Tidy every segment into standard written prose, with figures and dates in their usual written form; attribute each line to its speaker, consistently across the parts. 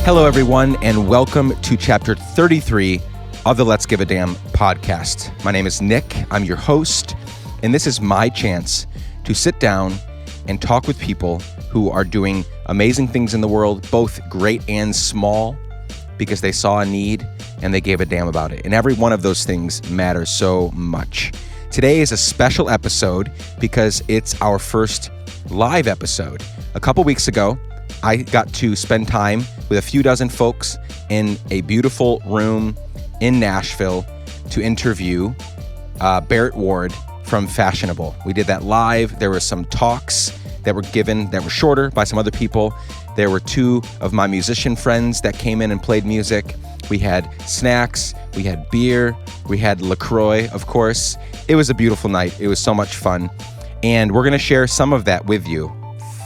Speaker 1: Hello, everyone, and welcome to chapter 33 of the Let's Give a Damn podcast. My name is Nick. I'm your host, and this is my chance to sit down and talk with people who are doing amazing things in the world, both great and small, because they saw a need and they gave a damn about it. And every one of those things matters so much. Today is a special episode because it's our first live episode. A couple weeks ago, I got to spend time with a few dozen folks in a beautiful room in Nashville to interview Barrett from Fashionable. We did that live. There were some talks that were given that were shorter by some other people. There were two of my musician friends that came in and played music. We had snacks, we had beer, we had LaCroix, of course. It was a beautiful night. It was so much fun. And we're gonna share some of that with you.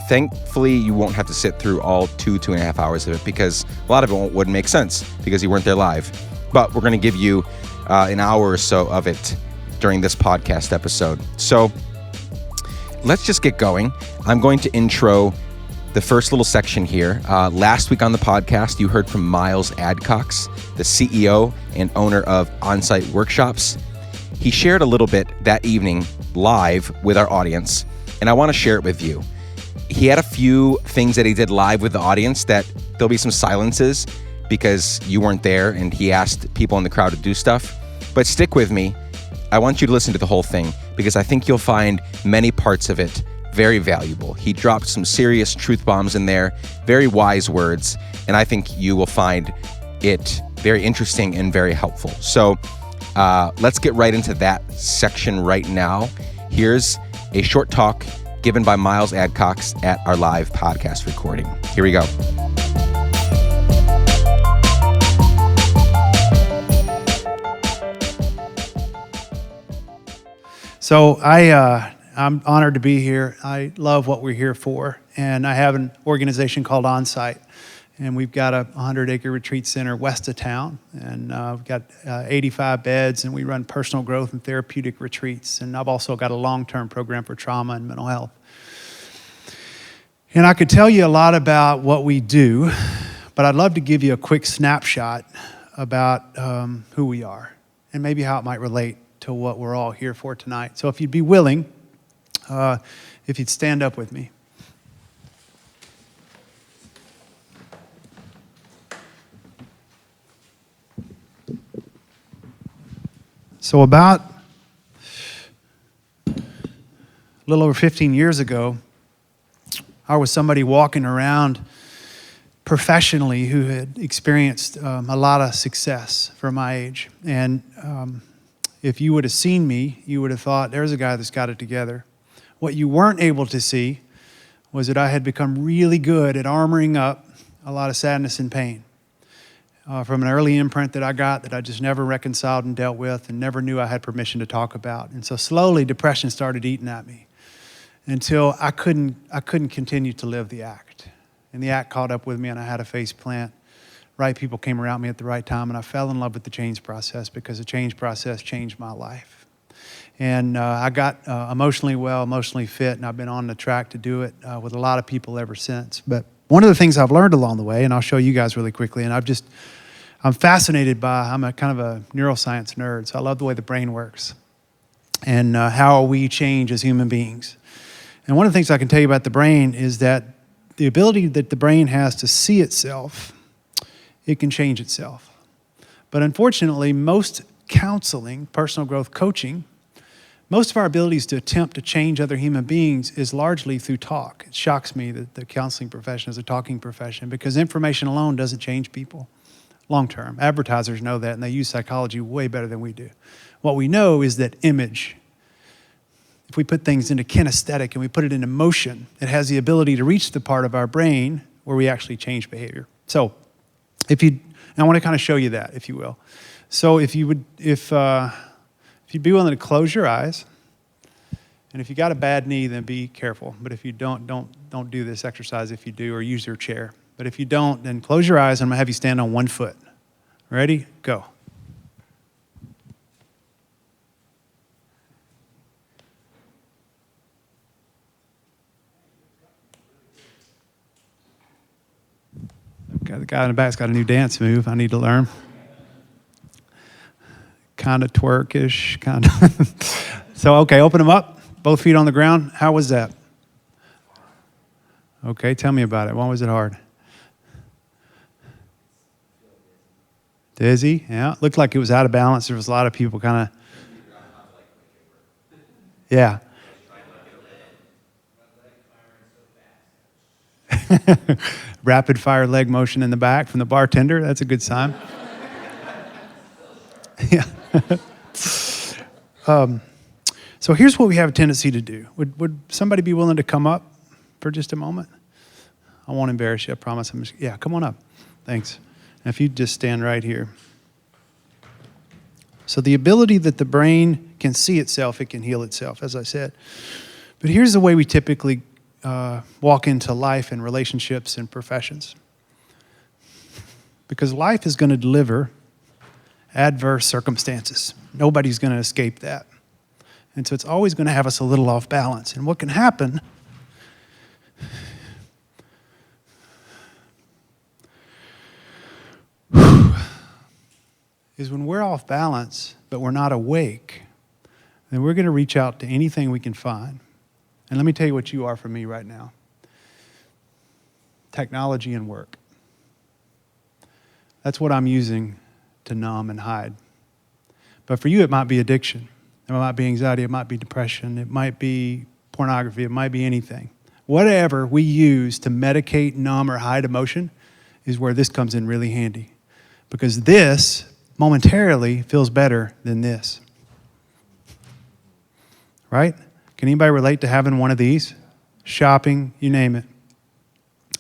Speaker 1: Thankfully, you won't have to sit through all two and a half hours of it because a lot of it wouldn't make sense because you weren't there live. But we're gonna give you an hour or so of it during this podcast episode. So let's just get going. I'm going to intro the first little section here. Last week on the podcast, you heard from Miles Adcox, the CEO and owner of On-Site Workshops. He shared a little bit that evening live with our audience, and I want to share it with you. He had a few things that he did live with the audience that there'll be some silences because you weren't there and he asked people in the crowd to do stuff. But stick with me. I want you to listen to the whole thing because I think you'll find many parts of it very valuable. He dropped some serious truth bombs in there, very wise words, and I think you will find it very interesting and very helpful. So let's get right into that section right now. Here's a short talk given by Miles Adcox at our live podcast recording. Here we go.
Speaker 2: So I'm honored to be here. I love what we're here for. And I have an organization called On-Site. And we've got a 100-acre retreat center west of town. And we've got 85 beds, and we run personal growth and therapeutic retreats. And I've also got a long-term program for trauma and mental health. And I could tell you a lot about what we do, but I'd love to give you a quick snapshot about who we are and maybe how it might relate to what we're all here for tonight. So if you'd be willing, if you'd stand up with me. So about a little over 15 years ago, I was somebody walking around professionally who had experienced a lot of success for my age. And if you would have seen me, you would have thought, there's a guy that's got it together. What you weren't able to see was that I had become really good at armoring up a lot of sadness and pain from an early imprint that I got that I just never reconciled and dealt with and never knew I had permission to talk about. And so slowly depression started eating at me until I couldn't continue to live the act. And the act caught up with me and I had a face plant. Right people came around me at the right time, and I fell in love with the change process because the change process changed my life. And I got emotionally well, emotionally fit, and I've been on the track to do it with a lot of people ever since. But one of the things I've learned along the way, and I'll show you guys really quickly, and I'm fascinated by, I'm a kind of a neuroscience nerd, so I love the way the brain works and how we change as human beings. And one of the things I can tell you about the brain is that the ability that the brain has to see itself, it can change itself. But unfortunately, most counseling, personal growth coaching, most of our abilities to attempt to change other human beings is largely through talk. It shocks me that the counseling profession is a talking profession because information alone doesn't change people long term. Advertisers know that, and they use psychology way better than we do. What we know is that image, if we put things into kinesthetic and we put it into motion, it has the ability to reach the part of our brain where we actually change behavior. So I want to kind of show you that, if you will. So if you'd be willing to close your eyes, and if you got a bad knee, then be careful. But if you don't do this exercise if you do, or use your chair. But if you don't, then close your eyes, and I'm going to have you stand on one foot. Ready? Go. The guy in the back's got a new dance move I need to learn. Kind of twerkish, kind of. So, okay, open them up. Both feet on the ground. How was that? Okay, tell me about it. Why was it hard? Dizzy? Yeah. Looked like it was out of balance. There was a lot of people kind of. Yeah. Rapid fire leg motion in the back from the bartender. That's a good sign. Yeah. So here's what we have a tendency to do. Would somebody be willing to come up for just a moment? I won't embarrass you, I promise. Yeah, come on up. Thanks. And if you just stand right here. So the ability that the brain can see itself, it can heal itself, as I said. But here's the way we typically walk into life and relationships and professions. Because life is going to deliver adverse circumstances. Nobody's going to escape that. And so it's always going to have us a little off balance. And what can happen is when we're off balance, but we're not awake, then we're going to reach out to anything we can find. And let me tell you what you are for me right now. Technology and work. That's what I'm using to numb and hide. But for you, it might be addiction. It might be anxiety. It might be depression. It might be pornography. It might be anything. Whatever we use to medicate, numb, or hide emotion is where this comes in really handy. Because this momentarily feels better than this. Right? Can anybody relate to having one of these? Shopping, you name it.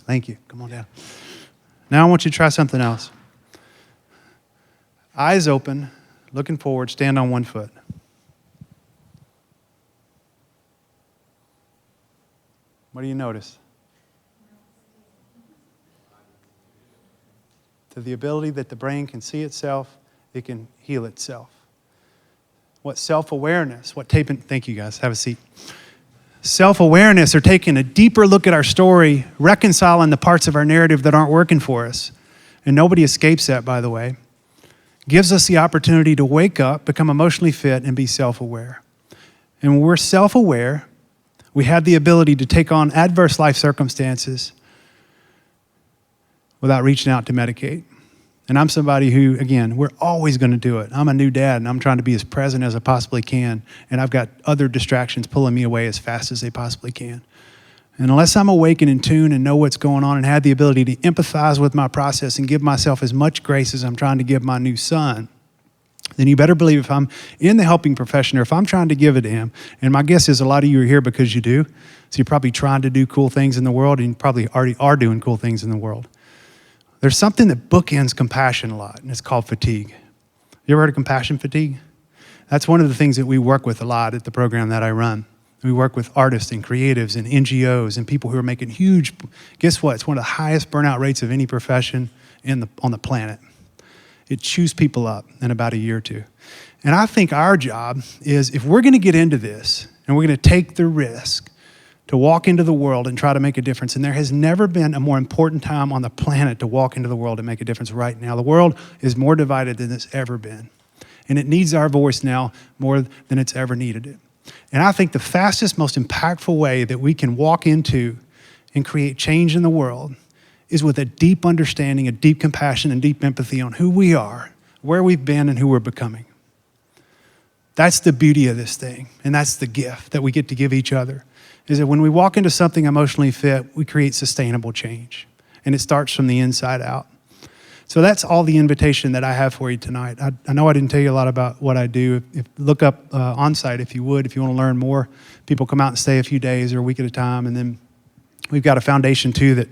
Speaker 2: Thank you. Come on down. Now I want you to try something else. Eyes open, looking forward, stand on one foot. What do you notice? To the ability that the brain can see itself, it can heal itself. What self-awareness, thank you guys, have a seat. Self-awareness, or taking a deeper look at our story, reconciling the parts of our narrative that aren't working for us. And nobody escapes that, by the way. Gives us the opportunity to wake up, become emotionally fit, and be self-aware. And when we're self-aware, we have the ability to take on adverse life circumstances without reaching out to medicate. And I'm somebody who, again, we're always going to do it. I'm a new dad, and I'm trying to be as present as I possibly can. And I've got other distractions pulling me away as fast as they possibly can. And unless I'm awake and in tune and know what's going on and have the ability to empathize with my process and give myself as much grace as I'm trying to give my new son, then you better believe if I'm in the helping profession or if I'm trying to give it to him, and my guess is a lot of you are here because you do, so you're probably trying to do cool things in the world, and you probably already are doing cool things in the world. There's something that bookends compassion a lot, and it's called fatigue. You ever heard of compassion fatigue? That's one of the things that we work with a lot at the program that I run. We work with artists and creatives and NGOs and people who are making huge, guess what? It's one of the highest burnout rates of any profession on the planet. It chews people up in about a year or two. And I think our job is, if we're going to get into this and we're going to take the risk to walk into the world and try to make a difference, and there has never been a more important time on the planet to walk into the world and make a difference right now. The world is more divided than it's ever been. And it needs our voice now more than it's ever needed it. And I think the fastest, most impactful way that we can walk into and create change in the world is with a deep understanding, a deep compassion, and deep empathy on who we are, where we've been, and who we're becoming. That's the beauty of this thing, and that's the gift that we get to give each other, is that when we walk into something emotionally fit, we create sustainable change, and it starts from the inside out. So that's all the invitation that I have for you tonight. I know I didn't tell you a lot about what I do. Look up on-site if you would, if you want to learn more. People come out and stay a few days or a week at a time. And then we've got a foundation too that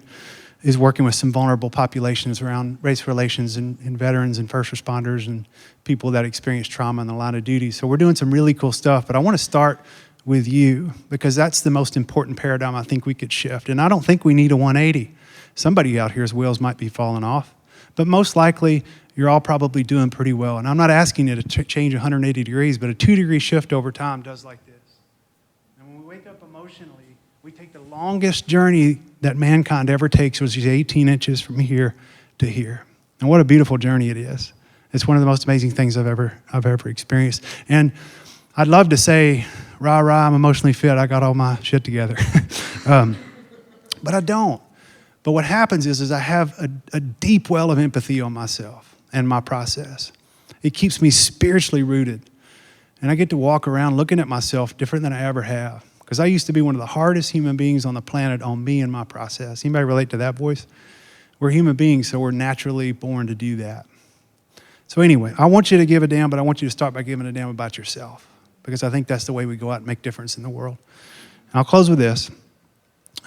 Speaker 2: is working with some vulnerable populations around race relations and veterans and first responders and people that experience trauma in the line of duty. So we're doing some really cool stuff. But I want to start with you because that's the most important paradigm I think we could shift. And I don't think we need a 180. Somebody out here's wheels might be falling off. But most likely, you're all probably doing pretty well. And I'm not asking you to change 180 degrees, but a 2-degree shift over time does like this. And when we wake up emotionally, we take the longest journey that mankind ever takes, which is 18 inches from here to hear. And what a beautiful journey it is. It's one of the most amazing things I've ever experienced. And I'd love to say, rah, rah, I'm emotionally fit. I got all my shit together. But I don't. But what happens is I have a deep well of empathy on myself and my process. It keeps me spiritually rooted. And I get to walk around looking at myself different than I ever have. Because I used to be one of the hardest human beings on the planet on me and my process. Anybody relate to that voice? We're human beings, so we're naturally born to do that. So anyway, I want you to give a damn, but I want you to start by giving a damn about yourself. Because I think that's the way we go out and make difference in the world. And I'll close with this.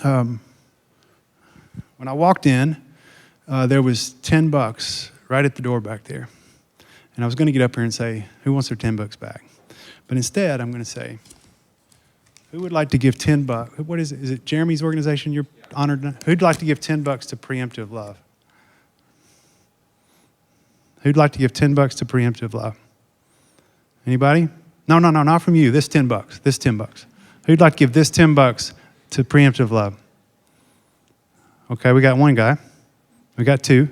Speaker 2: When I walked in, there was $10 right at the door back there. And I was going to get up here and say, who wants their $10 back? But instead, I'm going to say, who would like to give $10? What is it? Is it Jeremy's organization? You're honored. Who'd like to give $10 to Preemptive Love? Who'd like to give $10 to Preemptive Love? Anybody? No, not from you. This $10. This $10. Who'd like to give this $10 to Preemptive Love? Okay, we got one guy. We got two.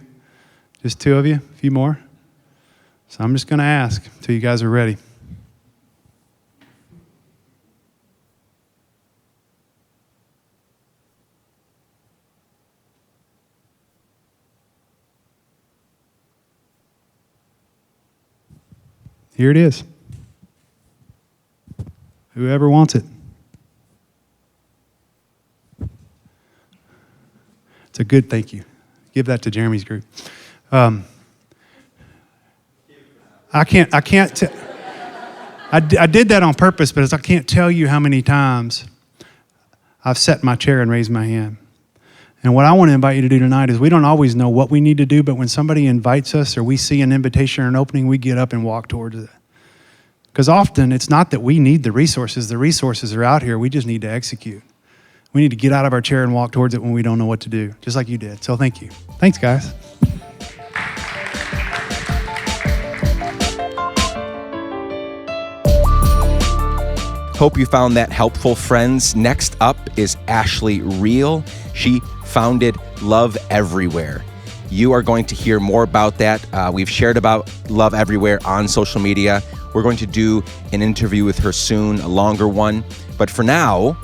Speaker 2: Just two of you. A few more. So I'm just going to ask until you guys are ready. Here it is. Whoever wants it. It's a good thank you. Give that to Jeremy's group. I did that on purpose, but I can't tell you how many times I've sat in my chair and raised my hand. And what I want to invite you to do tonight is we don't always know what we need to do, but when somebody invites us or we see an invitation or an opening, we get up and walk towards it. Because often it's not that we need the resources are out here, we just need to execute. We need to get out of our chair and walk towards it when we don't know what to do, just like you did. So thank you. Thanks, guys.
Speaker 1: Hope you found that helpful, friends. Next up is Ashley Reel. She founded Love Everywhere. You are going to hear more about that. We've shared about Love Everywhere on social media. We're going to do an interview with her soon, a longer one. But for now,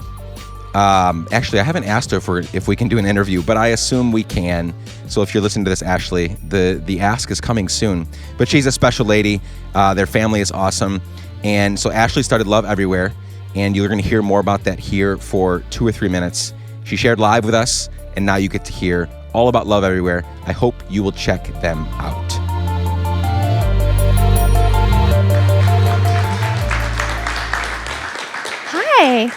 Speaker 1: actually, I haven't asked her if we can do an interview, but I assume we can. So if you're listening to this, Ashley, the ask is coming soon. But she's a special lady. Their family is awesome. And so Ashley started Love Everywhere, and you're going to hear more about that here for 2 or 3 minutes. She shared live with us, and now you get to hear all about Love Everywhere. I hope you will check them out.
Speaker 3: Hi,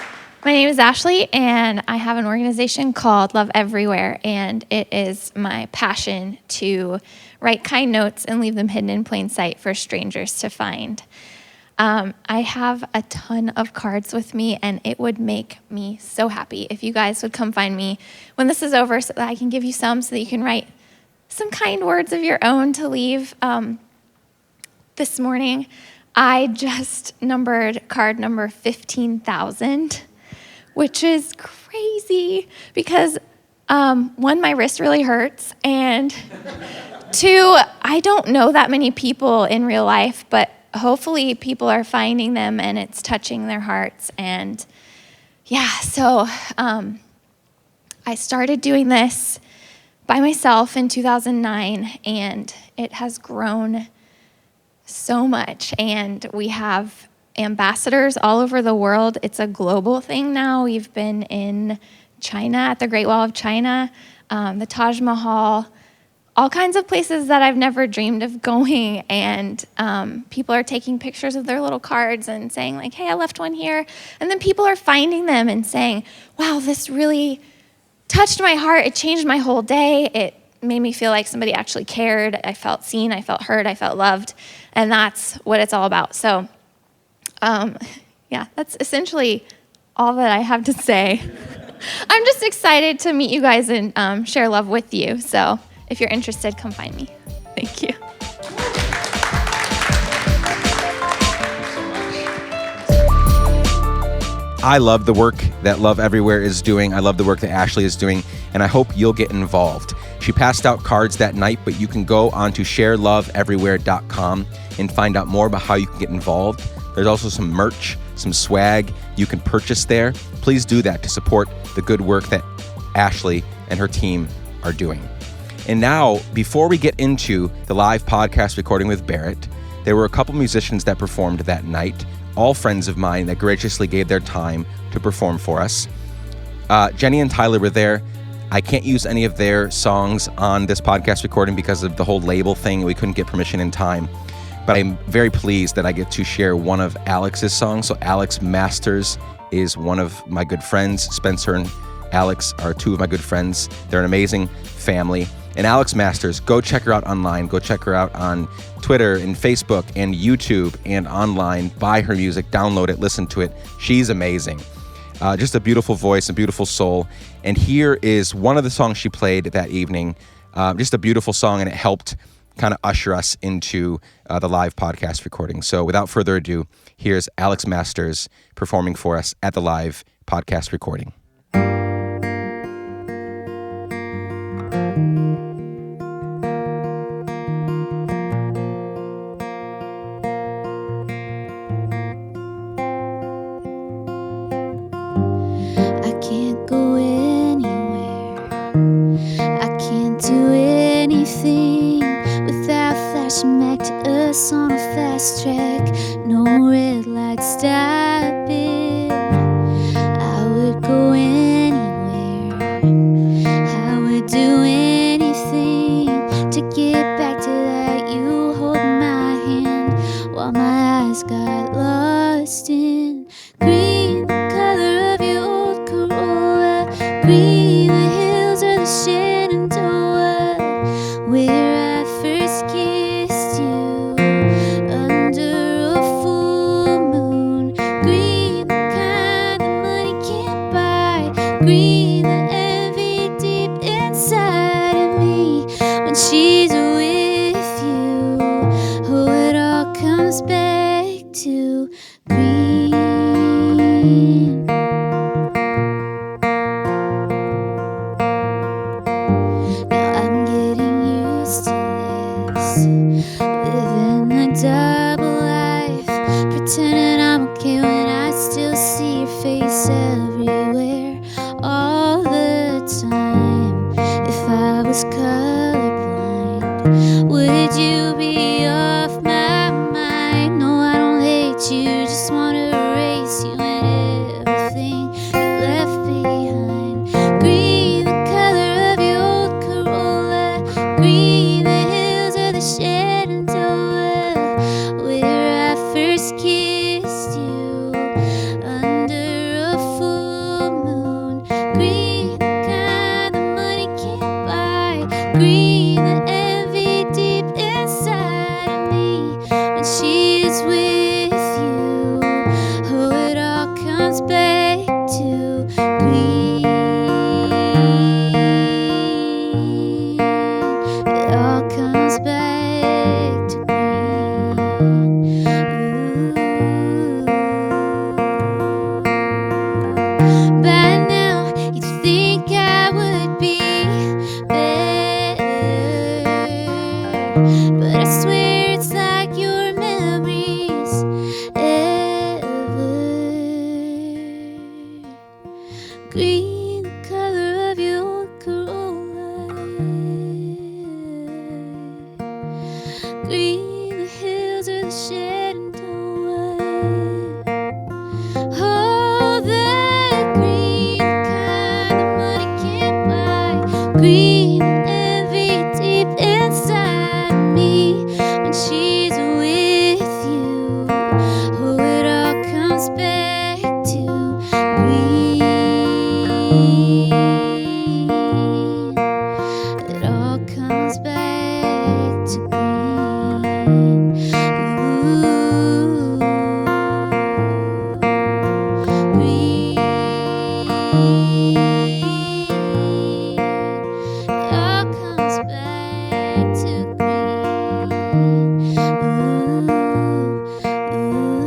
Speaker 3: my name is Ashley, and I have an organization called Love Everywhere, and it is my passion to write kind notes and leave them hidden in plain sight for strangers to find. I have a ton of cards with me, and it would make me so happy if you guys would come find me when this is over so that I can give you some so that you can write some kind words of your own to leave. This morning, I just numbered card number 15,000, which is crazy because, one, my wrist really hurts, and two, I don't know that many people in real life, but hopefully people are finding them and it's touching their hearts. And yeah, so I started doing this by myself in 2009, and it has grown so much. And we have ambassadors all over the world. It's a global thing now. We've been in China at the Great Wall of China, the Taj Mahal, all kinds of places that I've never dreamed of going, and people are taking pictures of their little cards and saying like, hey, I left one here, and then people are finding them and saying, wow, this really touched my heart, it changed my whole day, it made me feel like somebody actually cared, I felt seen, I felt heard, I felt loved, and that's what it's all about. So yeah, that's essentially all that I have to say. I'm just excited to meet you guys and share love with you, so if you're interested, come find me. Thank you.
Speaker 1: I love the work that Love Everywhere is doing. I love the work that Ashley is doing, and I hope you'll get involved. She passed out cards that night, but you can go on to shareloveeverywhere.com and find out more about how you can get involved. There's also some merch, some swag you can purchase there. Please do that to support the good work that Ashley and her team are doing. And now, before we get into the live podcast recording with Barrett, there were a couple musicians that performed that night, all friends of mine that graciously gave their time to perform for us. Jenny and Tyler were there. I can't use any of their songs on this podcast recording because of the whole label thing. We couldn't get permission in time. But I'm very pleased that I get to share one of Alex's songs. So Alex Masters is one of my good friends. Spencer and Alex are two of my good friends. They're an amazing family. And Alex Masters, go check her out online. Go check her out on Twitter and Facebook and YouTube and online. Buy her music, download it, listen to it. She's amazing. Just a beautiful voice, a beautiful soul. And here is one of the songs she played that evening. Just a beautiful song, and it helped kind of usher us into the live podcast recording. So without further ado, here's Alex Masters performing for us at the live podcast recording.
Speaker 4: On a fast track, no red light stopping. I would go anywhere, I would do anything to get back to that. You hold my hand while my eyes got lost in green, the color of your old Corolla, green, the hills of the Shenandoah, where I first kissed you. Green, the envy deep inside of me. When she's with you, oh, it all comes back to green. Now I'm getting used to this, living a double life, pretending I'm okay when I still see your face everywhere. All the time. If I was colorblind, would you be off my mind? No, I don't hate you, just want to erase you and everything you left behind. Green, the color of your old Corolla, green, the hills of the Shenandoah, where I first kissed you under a full moon. Green, the kind the money can't buy. Green, the envy deep inside of me. When she's with you, oh, it all comes back to green. It all comes back to green. Ooh. By now, you'd think I would be better, but I swear it's like your memories ever. Green, the color of your old Corolla, green, the hills of the Shenandoah. Oh, that green, the kind the money can't buy. Green, envy deep inside me. When she's with you, oh, it all comes back to green. It all comes back to green. Ooh. Green. It all comes back to green. Ooh, ooh.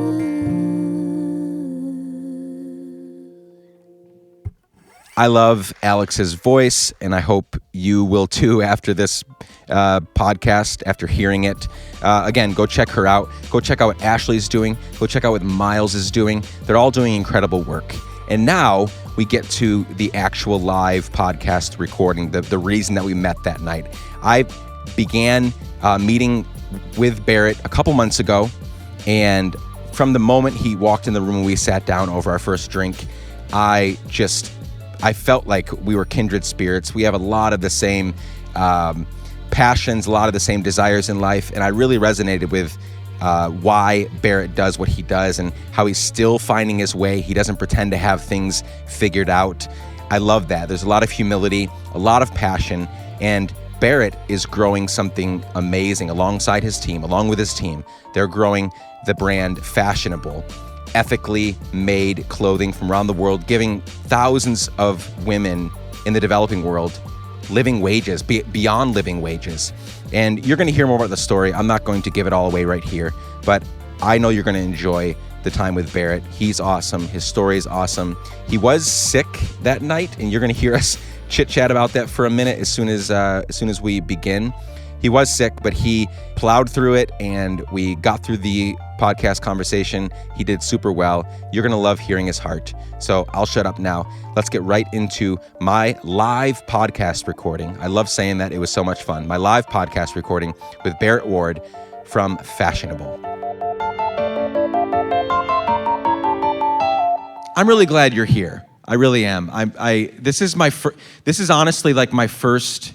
Speaker 1: I love Alex's voice, and I hope you will too after this podcast, after hearing it. Again, go check her out. Go check out what Ashley's doing. Go check out what Miles is doing. They're all doing incredible work. And now we get to the actual live podcast recording, the reason that we met that night. I began meeting with Barrett a couple months ago, and from the moment he walked in the room and we sat down over our first drink, I felt like we were kindred spirits. We have a lot of the same passions, a lot of the same desires in life, and I really resonated with why Barrett does what he does and how he's still finding his way. He doesn't pretend to have things figured out. I love that. There's a lot of humility, a lot of passion, and Barrett is growing something amazing alongside his team, along with his team. They're growing the brand Fashionable, ethically made clothing from around the world, giving thousands of women in the developing world living wages, beyond living wages. And you're going to hear more about the story. I'm not going to give it all away right here, but I know you're going to enjoy the time with Barrett. He's awesome. His story is awesome. He was sick that night, and you're going to hear us chit-chat about that for a minute as soon as we begin. He was sick, but he plowed through it, and we got through the podcast conversation. He did super well. You're going to love hearing his heart. So I'll shut up now. Let's get right into my live podcast recording. I love saying that. It was so much fun. My live podcast recording with Barrett Ward from Fashionable. I'm really glad you're here. I really am. This is honestly like my first.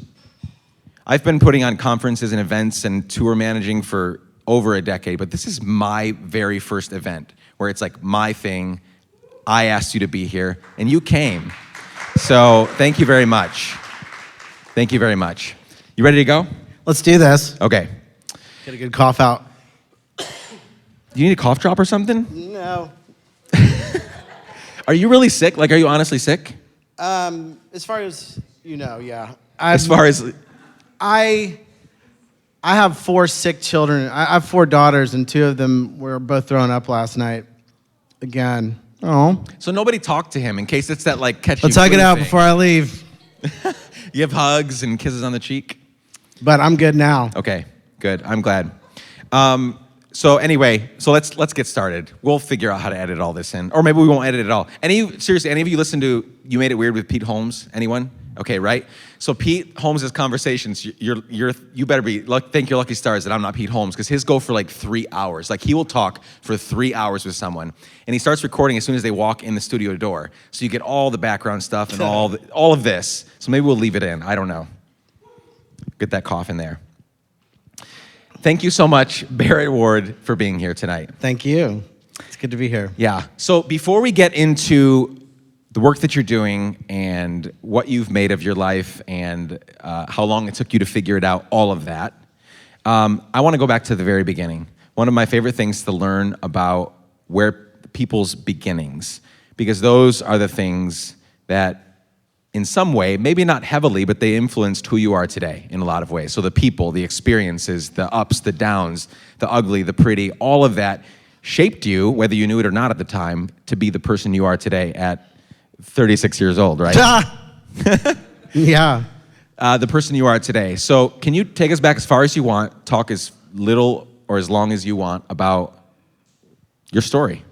Speaker 1: I've been putting on conferences and events and tour managing for over a decade, but this is my very first event where it's like my thing. I asked you to be here, and you came. So thank you very much. Thank you very much. You ready to go?
Speaker 5: Let's do this.
Speaker 1: Okay.
Speaker 5: Get a good cough out.
Speaker 1: Do you need a cough drop or something?
Speaker 5: No.
Speaker 1: Are you really sick? Like, are you honestly sick?
Speaker 5: As far as you know, yeah. I have 4 sick children. I have 4 daughters, and 2 of them were both thrown up last night. Again. Oh.
Speaker 1: So nobody talked to him in case it's that like catch.
Speaker 5: Let's hug it out before I leave.
Speaker 1: You have hugs and kisses on the cheek?
Speaker 5: But I'm good now.
Speaker 1: Okay, good. I'm glad. So let's get started. We'll figure out how to edit all this in, or maybe we won't edit it all. Any of you listen to You Made It Weird with Pete Holmes? Anyone? Okay, right? So Pete Holmes' conversations, you better thank your lucky stars that I'm not Pete Holmes, because his go for like 3 hours. Like he will talk for 3 hours with someone, and he starts recording as soon as they walk in the studio door. So you get all the background stuff and all of this. So maybe we'll leave it in. I don't know. Get that cough in there. Thank you so much, Barrett Ward, for being here tonight.
Speaker 5: Thank you. It's good to be here.
Speaker 1: Yeah. So before we get into the work that you're doing and what you've made of your life and how long it took you to figure it out, all of that, I want to go back to the very beginning. One of my favorite things to learn about where people's beginnings, because those are the things that in some way, maybe not heavily, but they influenced who you are today in a lot of ways. So the people, the experiences, the ups, the downs, the ugly, the pretty, all of that shaped you, whether you knew it or not at the time, to be the person you are today at 36 years old, right?
Speaker 5: Yeah.
Speaker 1: The person you are today. So can you take us back as far as you want, talk as little or as long as you want about your story?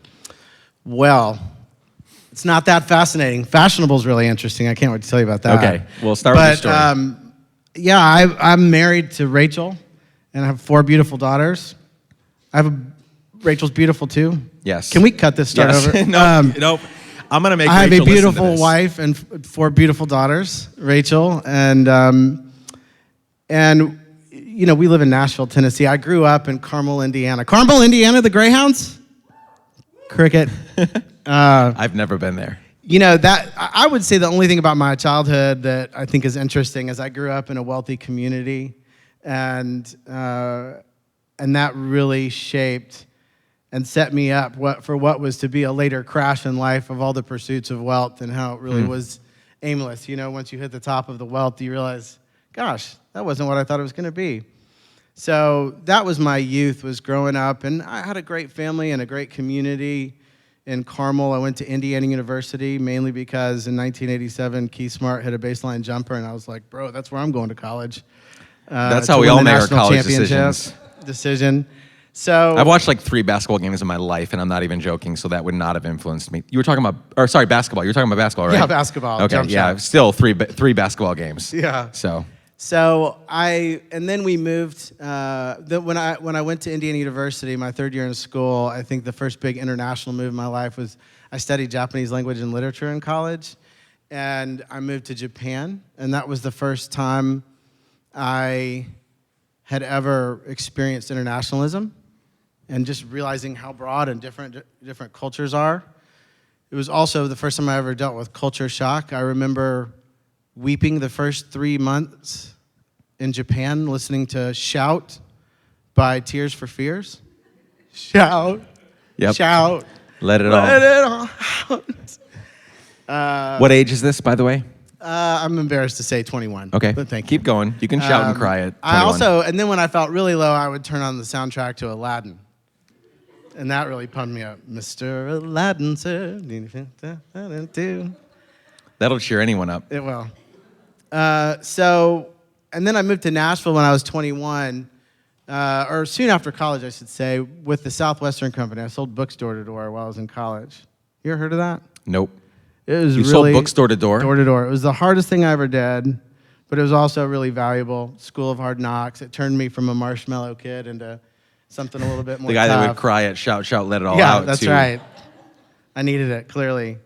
Speaker 5: Well, it's not that fascinating. Fashionable is really interesting. I can't wait to tell you about that.
Speaker 1: Okay, we'll start with your story.
Speaker 5: I'm married to Rachel, and I have 4 beautiful daughters. Rachel's beautiful too.
Speaker 1: Yes.
Speaker 5: Can we cut this start over?
Speaker 1: Nope. I'm gonna make.
Speaker 5: I have
Speaker 1: Rachel
Speaker 5: a beautiful
Speaker 1: listen to this.
Speaker 5: wife and 4 beautiful daughters, Rachel, and you know, we live in Nashville, Tennessee. I grew up in Carmel, Indiana. Carmel, Indiana, the Greyhounds. Cricket.
Speaker 1: I've never been there.
Speaker 5: You know, that I would say the only thing about my childhood that I think is interesting is I grew up in a wealthy community, and that really shaped and set me up for what was to be a later crash in life of all the pursuits of wealth and how it really was aimless. You know, once you hit the top of the wealth, you realize, gosh, that wasn't what I thought it was going to be. So that was my youth, was growing up, and I had a great family and a great community. in Carmel. I went to Indiana University mainly because in 1987, Keith Smart hit a baseline jumper, and I was like, bro, that's where I'm going to college.
Speaker 1: That's
Speaker 5: to
Speaker 1: how we
Speaker 5: win
Speaker 1: all
Speaker 5: the
Speaker 1: make our
Speaker 5: national
Speaker 1: college
Speaker 5: championship decision. So
Speaker 1: I've watched like 3 basketball games in my life, and I'm not even joking, so that would not have influenced me. You were talking about, or sorry, basketball. You were talking about basketball, right?
Speaker 5: Yeah, basketball.
Speaker 1: Okay,
Speaker 5: jump
Speaker 1: yeah,
Speaker 5: shot.
Speaker 1: still three basketball games.
Speaker 5: Yeah.
Speaker 1: So
Speaker 5: And then we moved. When I went to Indiana University, my 3rd year in school, I think the first big international move in my life was I studied Japanese language and literature in college, and I moved to Japan, and that was the first time I had ever experienced internationalism, and just realizing how broad and different cultures are. It was also the first time I ever dealt with culture shock. I remember weeping the first 3 months in Japan, listening to Shout by Tears for Fears. Shout.
Speaker 1: Yep.
Speaker 5: Shout.
Speaker 1: let it
Speaker 5: Let
Speaker 1: all.
Speaker 5: it all out.
Speaker 1: What age is this, by the way?
Speaker 5: I'm embarrassed to say 21.
Speaker 1: Okay,
Speaker 5: But thank you.
Speaker 1: keep going. You can shout and cry at 21.
Speaker 5: I also, and then when I felt really low, I would turn on the soundtrack to Aladdin. And that really pumped me up. Mr. Aladdin said,
Speaker 1: That'll cheer anyone up.
Speaker 5: it will. And then I moved to Nashville when I was 21, or soon after college, I should say, with the Southwestern Company. I sold books door to door while I was in college. You ever heard of that?
Speaker 1: Nope.
Speaker 5: It was
Speaker 1: You
Speaker 5: really
Speaker 1: sold books door to door?
Speaker 5: Door to door. It was the hardest thing I ever did, but it was also really valuable. School of Hard Knocks. It turned me from a marshmallow kid into something a little bit more
Speaker 1: The guy that would
Speaker 5: tough.
Speaker 1: cry at shout, shout, let it all
Speaker 5: Yeah,
Speaker 1: out.
Speaker 5: that's
Speaker 1: too.
Speaker 5: right. I needed it, clearly.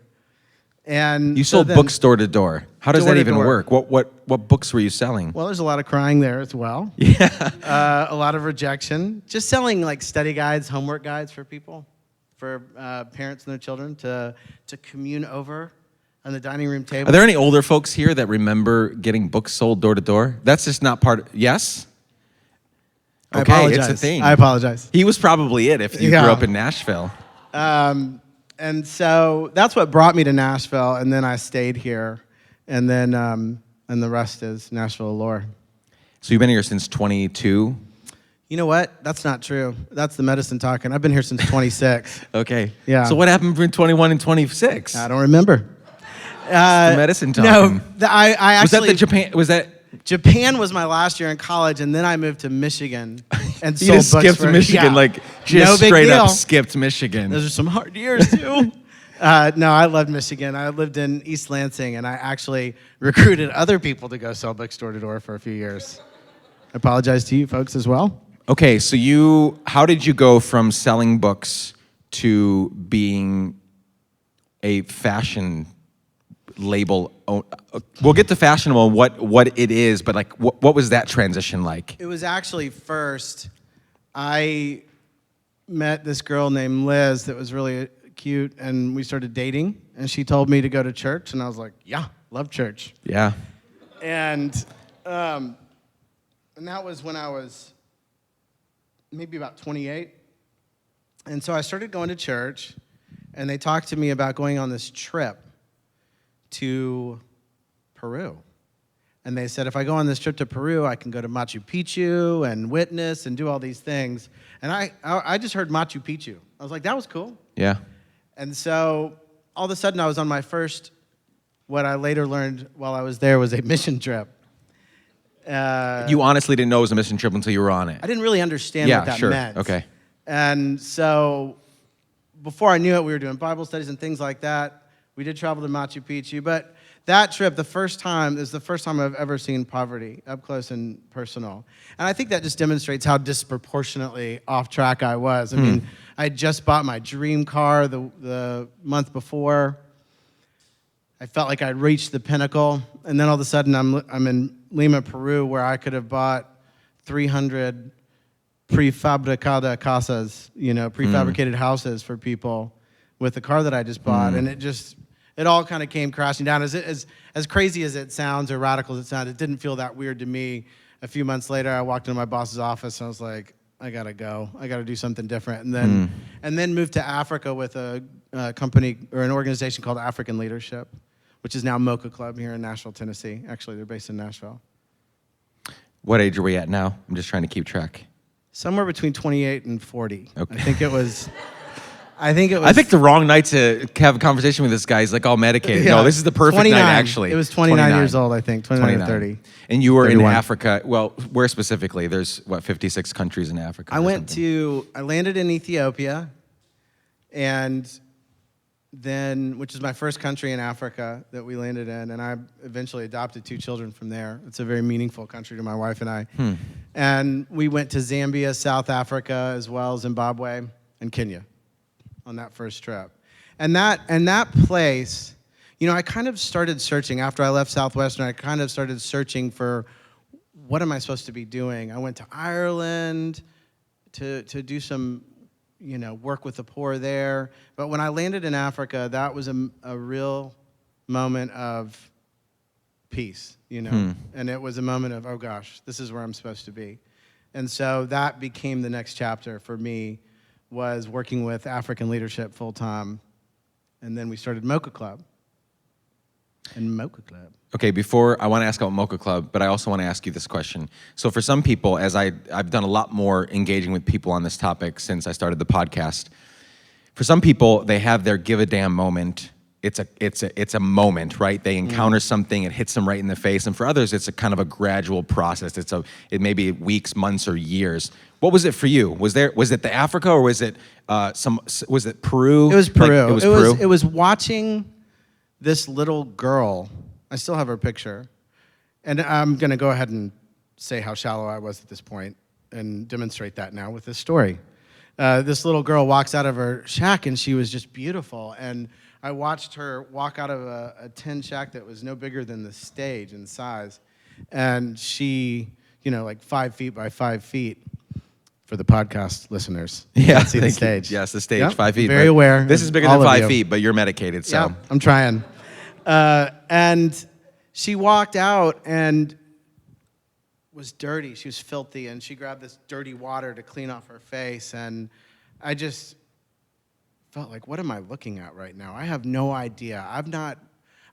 Speaker 5: And
Speaker 1: You
Speaker 5: so
Speaker 1: sold
Speaker 5: then-
Speaker 1: books door to door. How does
Speaker 5: Door
Speaker 1: that
Speaker 5: to
Speaker 1: even
Speaker 5: door.
Speaker 1: work? What books were you selling?
Speaker 5: Well, there's a lot of crying there as well.
Speaker 1: Yeah.
Speaker 5: A lot of rejection. Just selling like study guides, homework guides for people, for parents and their children to commune over on the dining room table.
Speaker 1: Are there any older folks here that remember getting books sold door to door? That's just not part of, yes?
Speaker 5: I
Speaker 1: Okay,
Speaker 5: apologize.
Speaker 1: it's a thing.
Speaker 5: I apologize.
Speaker 1: He was probably it if you
Speaker 5: Yeah.
Speaker 1: grew up in Nashville.
Speaker 5: And so that's what brought me to Nashville, and then I stayed here, and then and the rest is Nashville lore.
Speaker 1: So you've been here since 22?
Speaker 5: You know what? That's not true. That's the medicine talking. I've been here since 26.
Speaker 1: Okay.
Speaker 5: Yeah.
Speaker 1: So what happened between 21 and 26?
Speaker 5: I don't remember.
Speaker 1: the medicine talking.
Speaker 5: No, I actually.
Speaker 1: Was that the Japan? Was that?
Speaker 5: Japan was my last year in college, and then I moved to Michigan and
Speaker 1: You
Speaker 5: sold
Speaker 1: just
Speaker 5: books
Speaker 1: skipped
Speaker 5: for,
Speaker 1: Michigan,
Speaker 5: yeah.
Speaker 1: like just
Speaker 5: No big
Speaker 1: straight
Speaker 5: deal.
Speaker 1: up skipped Michigan.
Speaker 5: Those are some hard years too. No, I loved Michigan. I lived in East Lansing, and I actually recruited other people to go sell books door to door for a few years. I apologize to you folks as well.
Speaker 1: Okay, so how did you go from selling books to being a fashion label? We'll get to fashionable, what it is, but like, what was that transition like?
Speaker 5: It was actually first, I met this girl named Liz that was really cute, and we started dating, and she told me to go to church, and I was like, yeah, love church.
Speaker 1: Yeah.
Speaker 5: And that was when I was maybe about 28. And so I started going to church, and they talked to me about going on this trip to Peru. And they said, if I go on this trip to Peru, I can go to Machu Picchu and witness and do all these things. And I just heard Machu Picchu. I was like, that was cool.
Speaker 1: Yeah.
Speaker 5: And so all of a sudden I was on my first, what I later learned while I was there was a mission trip.
Speaker 1: You honestly didn't know it was a mission trip until you were on it.
Speaker 5: I didn't really understand
Speaker 1: Yeah,
Speaker 5: what that
Speaker 1: sure.
Speaker 5: meant.
Speaker 1: Okay.
Speaker 5: And so before I knew it, we were doing Bible studies and things like that. We did travel to Machu Picchu. But that trip, is the first time I've ever seen poverty up close and personal. And I think that just demonstrates how disproportionately off track I was. I mean, I had just bought my dream car the month before. I felt like I'd reached the pinnacle. And then all of a sudden, I'm in Lima, Peru, where I could have bought 300 prefabricada casas, prefabricated houses for people with the car that I just bought. And it all kind of came crashing down. As crazy as it sounds or radical as it sounds, it didn't feel that weird to me. A few months later, I walked into my boss's office and I was like, I gotta go. I gotta do something different. And then moved to Africa with a company or an organization called African Leadership, which is now Mocha Club here in Nashville, Tennessee. Actually, they're based in Nashville.
Speaker 1: What age are we at now? I'm just trying to keep track.
Speaker 5: Somewhere between 28 and 40.
Speaker 1: Okay.
Speaker 5: I think it was. I think it was.
Speaker 1: I picked the wrong night to have a conversation with this guy. He's like all medicated.
Speaker 5: Yeah.
Speaker 1: No, this is the perfect
Speaker 5: 29.
Speaker 1: night, actually.
Speaker 5: It was 29 years old, I think. 29 or 30.
Speaker 1: And you were
Speaker 5: 31.
Speaker 1: in Africa. Well, where specifically? There's, 56 countries in Africa?
Speaker 5: I landed in Ethiopia, and then, which is my first country in Africa that we landed in, and I eventually adopted 2 children from there. It's a very meaningful country to my wife and I. And we went to Zambia, South Africa, as well as Zimbabwe and Kenya on that first trip. And that place, you know, I kind of started searching after I left Southwestern. I kind of started searching for what am I supposed to be doing. I went to Ireland to do some, you know, work with the poor there. But when I landed in Africa, that was a real moment of peace, you know. And it was a moment of, oh gosh, this is where I'm supposed to be. And so that became the next chapter for me, was working with African leadership full time. And then we started Mocha Club. And Mocha Club.
Speaker 1: Okay, before I want to ask about Mocha Club, but I also want to ask you this question. So for some people, as I've done a lot more engaging with people on this topic since I started the podcast. For some people, they have their give a damn moment. It's a moment, right? They encounter something, it hits them right in the face. And for others, it's a kind of a gradual process. It may be weeks, months, or years. What was it for you? Was it the Africa, or was it was it Peru?
Speaker 5: It was Peru.
Speaker 1: Like, Peru?
Speaker 5: It was watching this little girl. I still have her picture. And I'm going to go ahead and say how shallow I was at this point and demonstrate that now with this story. This little girl walks out of her shack, and she was just beautiful. And I watched her walk out of a tin shack that was no bigger than the stage in size. And she, you know, like 5 feet by 5 feet. For the podcast listeners, you can't see the stage.
Speaker 1: Yes, the stage,
Speaker 5: Yep,
Speaker 1: 5 feet.
Speaker 5: Very aware.
Speaker 1: This is bigger than 5 feet, but you're medicated, so.
Speaker 5: Yeah, I'm trying. And she walked out and was dirty. She was filthy, and she grabbed this dirty water to clean off her face. And I just felt like, what am I looking at right now? I have no idea.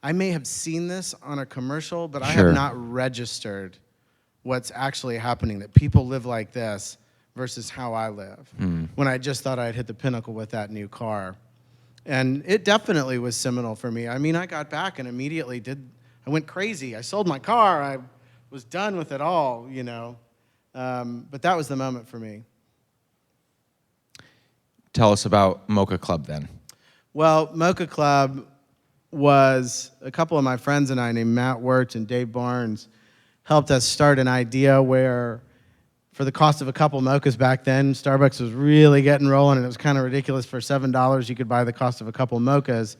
Speaker 5: I may have seen this on a commercial, but I have not registered what's actually happening, that people live like this versus how I live, when I just thought I'd hit the pinnacle with that new car. And it definitely was seminal for me. I mean, I got back and immediately I went crazy. I sold my car. I was done with it all, you know. But that was the moment for me.
Speaker 1: Tell us about Mocha Club then.
Speaker 5: Well, Mocha Club was a couple of my friends and I, named Matt Wirtz and Dave Barnes, helped us start an idea where, for the cost of a couple mochas back then, Starbucks was really getting rolling, and it was kind of ridiculous. For $7, you could buy the cost of a couple mochas.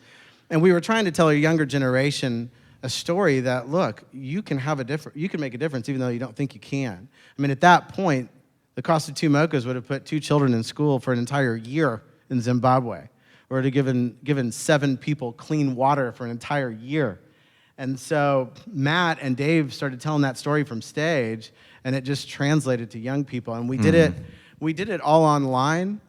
Speaker 5: And we were trying to tell a younger generation a story that, look, you can make a difference even though you don't think you can. I mean, at that point, the cost of 2 mochas would have put 2 children in school for an entire year in Zimbabwe, or to given 7 people clean water for an entire year. And so Matt and Dave started telling that story from stage, and it just translated to young people. And we did it all online.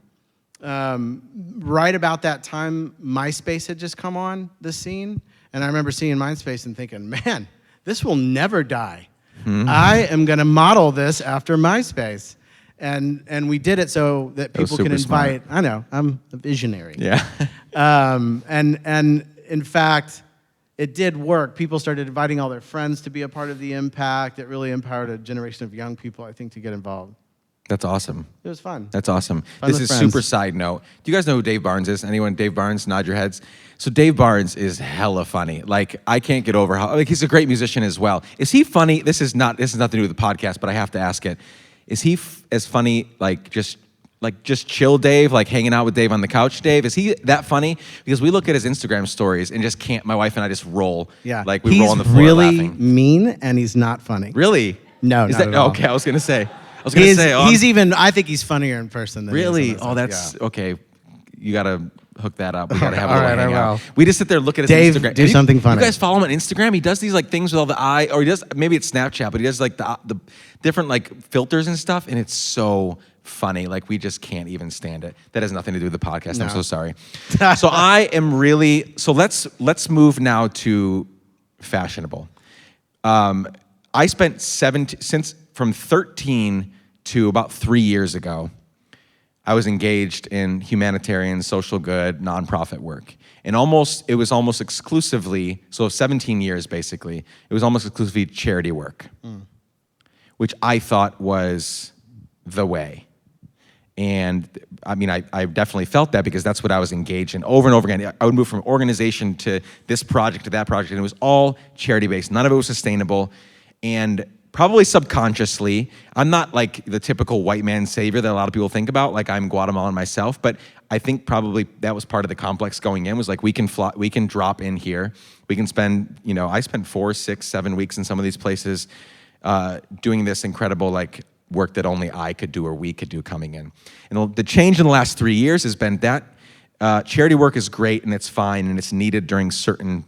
Speaker 5: Right about that time, MySpace had just come on the scene. And I remember seeing MySpace and thinking, man, this will never die. I am going to model this after MySpace. And we did it so that people can invite. Smart. I know, I'm a visionary.
Speaker 1: Yeah.
Speaker 5: And in fact, it did work. People started inviting all their friends to be a part of the impact. It really empowered a generation of young people, I think, to get involved.
Speaker 1: That's awesome.
Speaker 5: It was fun.
Speaker 1: That's awesome.
Speaker 5: Fun
Speaker 1: This is
Speaker 5: friends.
Speaker 1: super side note. Do you guys know who Dave Barnes is? Anyone? Dave Barnes? Nod your heads. So Dave Barnes is hella funny. Like, I can't get over how, like, he's a great musician as well. Is he funny? This is nothing to do with the podcast, but I have to ask it. Is he as funny, like just chill Dave, like hanging out with Dave on the couch Dave? Is he that funny? Because we look at his Instagram stories and just can't, my wife and I just roll.
Speaker 5: Yeah.
Speaker 1: Like we roll on the floor
Speaker 5: really
Speaker 1: laughing.
Speaker 5: mean, and he's not funny.
Speaker 1: Really?
Speaker 5: No,
Speaker 1: is
Speaker 5: not
Speaker 1: that,
Speaker 5: at all.
Speaker 1: Okay, I was going to say.
Speaker 5: I think he's funnier in person than
Speaker 1: really?
Speaker 5: he is on
Speaker 1: Oh,
Speaker 5: the
Speaker 1: that's,
Speaker 5: set.
Speaker 1: okay. You got to hook that up. We got to have a
Speaker 5: All
Speaker 1: little
Speaker 5: right, I
Speaker 1: hangout.
Speaker 5: will.
Speaker 1: We just sit there, look at his
Speaker 5: Dave,
Speaker 1: Instagram.
Speaker 5: do something funny.
Speaker 1: You guys follow him on Instagram? He does these like things with all the eye, or he does, maybe it's Snapchat, but he does like the different like filters and stuff, and it's so funny. Like we just can't even stand it. That has nothing to do with the podcast.
Speaker 5: No.
Speaker 1: I'm so sorry. So I am really, so let's move now to fashionable. I spent from 13 to about 3 years ago, I was engaged in humanitarian, social good, nonprofit work. And it was almost exclusively, so 17 years basically, it was almost exclusively charity work, which I thought was the way. And I mean, I definitely felt that because that's what I was engaged in over and over again. I would move from organization to this project to that project, and it was all charity-based. None of it was sustainable. And probably subconsciously, I'm not like the typical white man savior that a lot of people think about, like I'm Guatemalan myself, but I think probably that was part of the complex going in, was like we can drop in here. We can spend, I spent 4, 6, 7 weeks in some of these places doing this incredible like work that only I could do or we could do coming in. And the change in the last 3 years has been that charity work is great and it's fine and it's needed during certain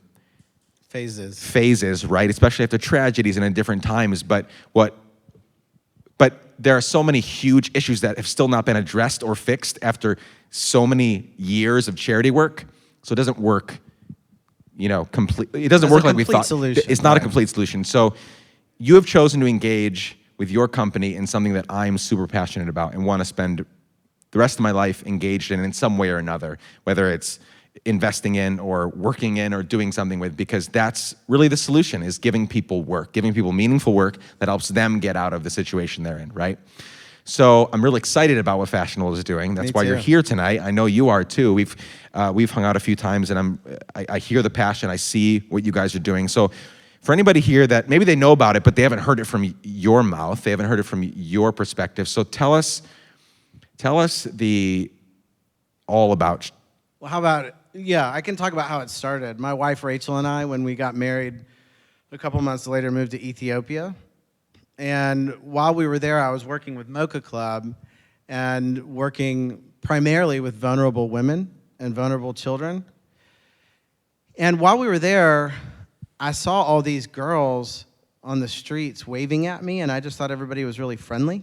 Speaker 1: phases, right? Especially after tragedies and in different times. But there are so many huge issues that have still not been addressed or fixed after so many years of charity work. So it doesn't work, completely. It doesn't work like we thought.
Speaker 5: Solution.
Speaker 1: It's not a complete solution. So you have chosen to engage with your company in something that I'm super passionate about and want to spend the rest of my life engaged in some way or another, whether it's investing in or working in or doing something with, because that's really the solution, is giving people work, giving people meaningful work that helps them get out of the situation they're in, right? So I'm really excited about what Fashionable is doing. That's why you're here tonight. I know you are too. We've hung out a few times and I hear the passion. I see what you guys are doing. So for anybody here that maybe they know about it, but they haven't heard it from your mouth, they haven't heard it from your perspective. So tell us all about.
Speaker 5: Well, how about it? Yeah, I can talk about how it started. My wife, Rachel, and I, when we got married, a couple months later, moved to Ethiopia. And while we were there, I was working with Mocha Club and working primarily with vulnerable women and vulnerable children. And while we were there, I saw all these girls on the streets waving at me, and I just thought everybody was really friendly.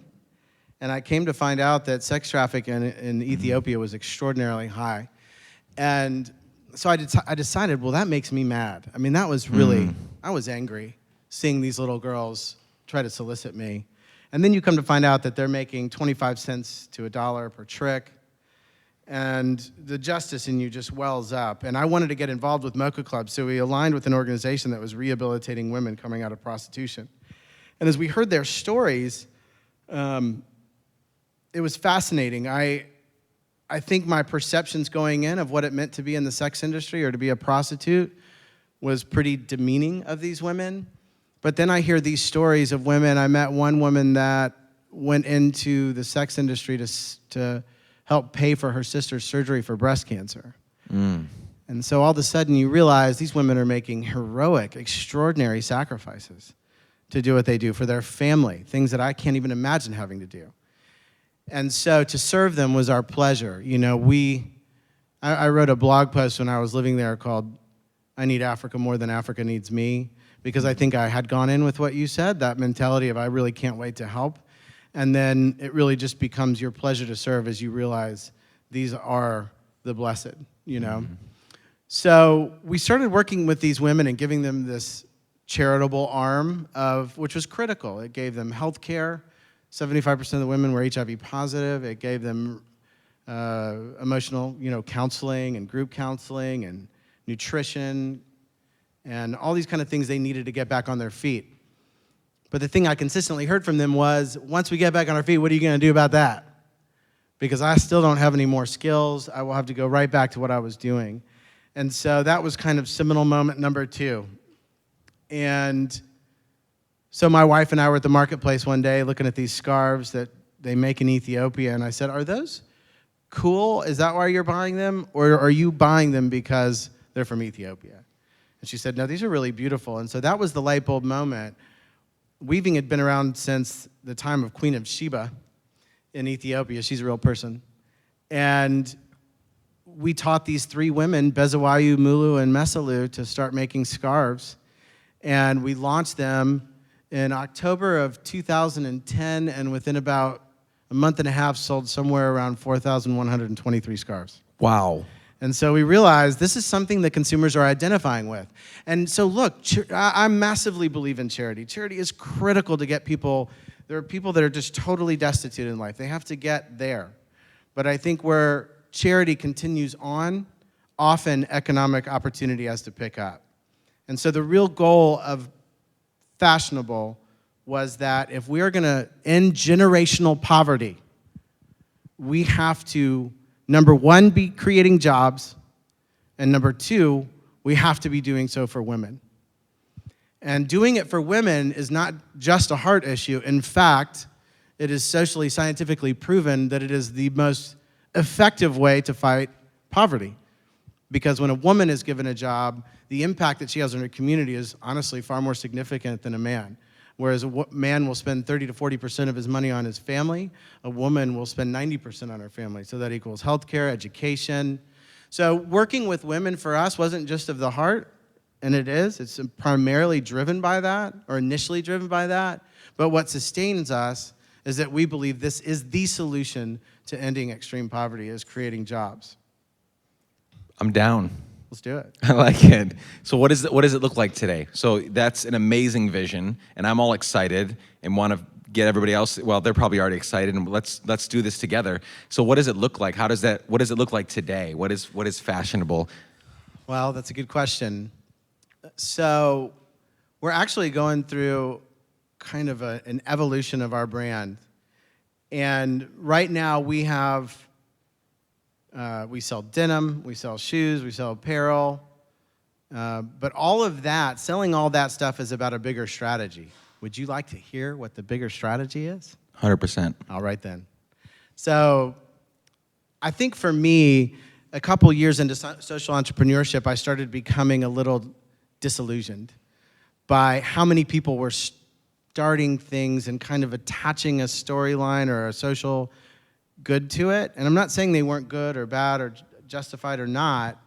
Speaker 5: And I came to find out that sex trafficking in Ethiopia was extraordinarily high. And so I decided, well, that makes me mad. I mean, that was really, I was angry seeing these little girls try to solicit me. And then you come to find out that they're making 25 cents to $1 per trick. And the justice in you just wells up. And I wanted to get involved with Mocha Club, so we aligned with an organization that was rehabilitating women coming out of prostitution. And as we heard their stories, it was fascinating. I think my perceptions going in of what it meant to be in the sex industry or to be a prostitute was pretty demeaning of these women. But then I hear these stories of women. I met one woman that went into the sex industry to help pay for her sister's surgery for breast cancer. And so all of a sudden you realize these women are making heroic, extraordinary sacrifices to do what they do for their family, things that I can't even imagine having to do. And so to serve them was our pleasure. I wrote a blog post when I was living there called I Need Africa More Than Africa Needs Me, because I think I had gone in with what you said, that mentality of I really can't wait to help. And then it really just becomes your pleasure to serve as you realize these are the blessed, So we started working with these women and giving them this charitable arm which was critical. It gave them health care. 75% of the women were HIV positive. It gave them emotional, counseling and group counseling and nutrition and all these kind of things they needed to get back on their feet. But the thing I consistently heard from them was, once we get back on our feet, what are you going to do about that? Because I still don't have any more skills. I will have to go right back to what I was doing. And so that was kind of seminal moment number 2. And so my wife and I were at the marketplace one day looking at these scarves that they make in Ethiopia, and I said, are those cool? Is that why you're buying them? Or are you buying them because they're from Ethiopia? And she said, no, these are really beautiful. And so that was the light bulb moment. Weaving had been around since the time of Queen of Sheba in Ethiopia. She's a real person. And we taught these 3 women, Bezawayu, Mulu, and Mesalu, to start making scarves. And we launched them in October of 2010, and within about a month and a half, sold somewhere around 4,123 scarves.
Speaker 1: Wow.
Speaker 5: And so we realized this is something that consumers are identifying with. And so look, I massively believe in charity. Charity is critical to get people. There are people that are just totally destitute in life. They have to get there. But I think where charity continues on, often economic opportunity has to pick up. And so the real goal of Fashionable was that if we are going to end generational poverty, we have to, number one, be creating jobs, and number two, we have to be doing so for women. And doing it for women is not just a heart issue. In fact, it is socially, scientifically proven that it is the most effective way to fight poverty. Because when a woman is given a job, the impact that she has on her community is honestly far more significant than a man. Whereas a man will spend 30 to 40% of his money on his family, a woman will spend 90% on her family. So that equals healthcare, education. So working with women for us wasn't just of the heart, and it is. It's primarily driven by that, or initially driven by that. But what sustains us is that we believe this is the solution to ending extreme poverty, is creating jobs.
Speaker 1: I'm down.
Speaker 5: Let's do it.
Speaker 1: I like it. So what does it look like today? So that's an amazing vision, and I'm all excited and want to get everybody else. Well, they're probably already excited, and let's do this together. So what does it look like? What does it look like today? What is fashionable?
Speaker 5: Well, that's a good question. So we're actually going through kind of an evolution of our brand, and right now we have. We sell denim, we sell shoes, we sell apparel. But all of that, selling all that stuff is about a bigger strategy. Would you like to hear what the bigger strategy is?
Speaker 1: 100%.
Speaker 5: All right then. So I think for me, a couple years into social entrepreneurship, I started becoming a little disillusioned by how many people were starting things and kind of attaching a storyline or a social good to it. And I'm not saying they weren't good or bad or justified or not,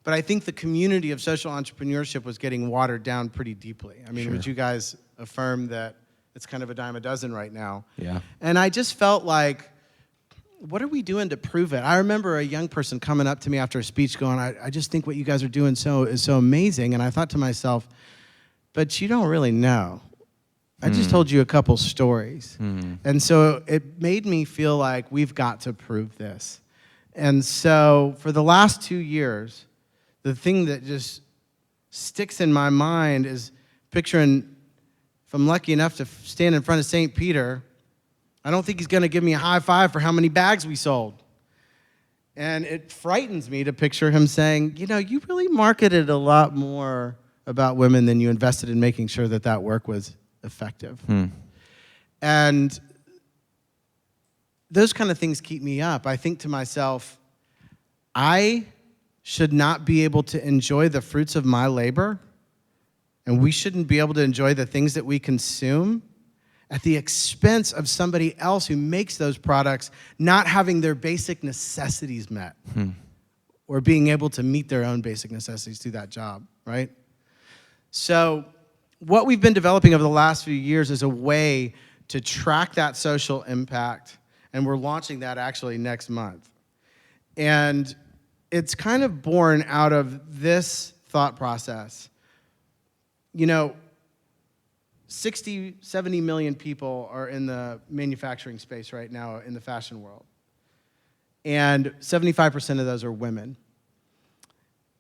Speaker 5: but I think the community of social entrepreneurship was getting watered down pretty deeply. I mean,
Speaker 1: Sure.
Speaker 5: Would you guys affirm that it's kind of a dime a dozen right now?
Speaker 1: Yeah.
Speaker 5: And I just felt like, what are we doing to prove it? I remember a young person coming up to me after a speech going, I just think what you guys are doing is so amazing. And I thought to myself, but you don't really know. I just told you a couple stories. And so it made me feel like we've got to prove this. And so for the last 2 years, the thing that just sticks in my mind is picturing, if I'm lucky enough to stand in front of St. Peter, I don't think he's going to give me a high five for how many bags we sold. And it frightens me to picture him saying, you know, you really marketed a lot more about women than you invested in making sure that that work was effective. And those kind of things keep me up. I think to myself, I should not be able to enjoy the fruits of my labor, and we shouldn't be able to enjoy the things that we consume at the expense of somebody else who makes those products not having their basic necessities met or being able to meet their own basic necessities through that job, right? So what we've been developing over the last few years is a way to track that social impact, and we're launching that actually next month. And it's kind of born out of this thought process. You know, 60, 70 million people are in the manufacturing space right now in the fashion world. And 75% of those are women.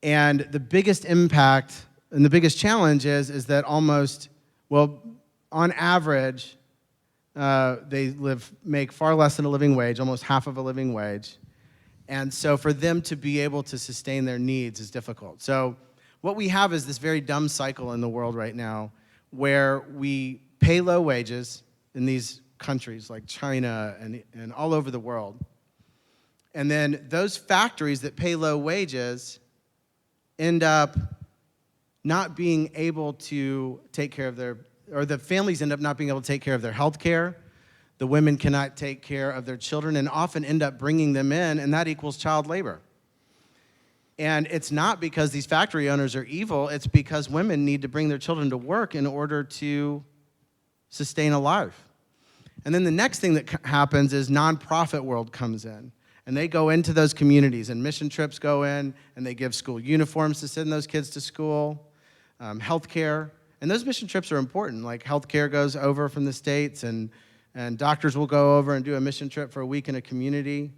Speaker 5: And the biggest impact and the biggest challenge is that almost, well, on average, they make far less than a living wage, almost half of a living wage. And so for them to be able to sustain their needs is difficult. So what we have is this very dumb cycle in the world right now where we pay low wages in these countries like China and all over the world. And then those factories that pay low wages end up not being able to take care of the families end up not being able to take care of their health care. The women cannot take care of their children and often end up bringing them in, and that equals child labor. And it's not because these factory owners are evil, it's because women need to bring their children to work in order to sustain a life. And then the next thing that happens is nonprofit world comes in. And they go into those communities, and mission trips go in, and they give school uniforms to send those kids to school, healthcare. And those mission trips are important. Like healthcare goes over from the States, and doctors will go over and do a mission trip for a week in a community.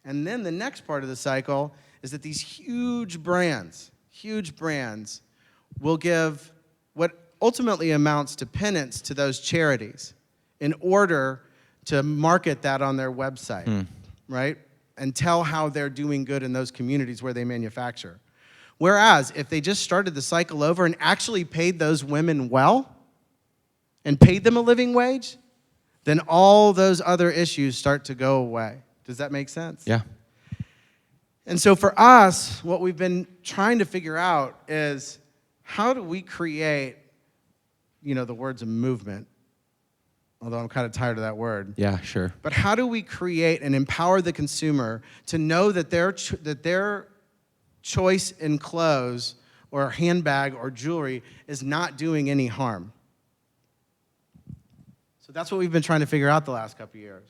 Speaker 5: And then the next part of the cycle is that these huge brands will give what ultimately amounts to penance to those charities in order to market that on their website, right? And tell how they're doing good in those communities where they manufacture. Whereas if they just started the cycle over and actually paid those women well and paid them a living wage, then all those other issues start to go away. Does that make sense?
Speaker 1: Yeah.
Speaker 5: And so for us, what we've been trying to figure out is how do we create, the words of movement, although I'm kind of tired of that word.
Speaker 1: Yeah, sure.
Speaker 5: But how do we create and empower the consumer to know that their choice in clothes or handbag or jewelry is not doing any harm? So that's what we've been trying to figure out the last couple of years.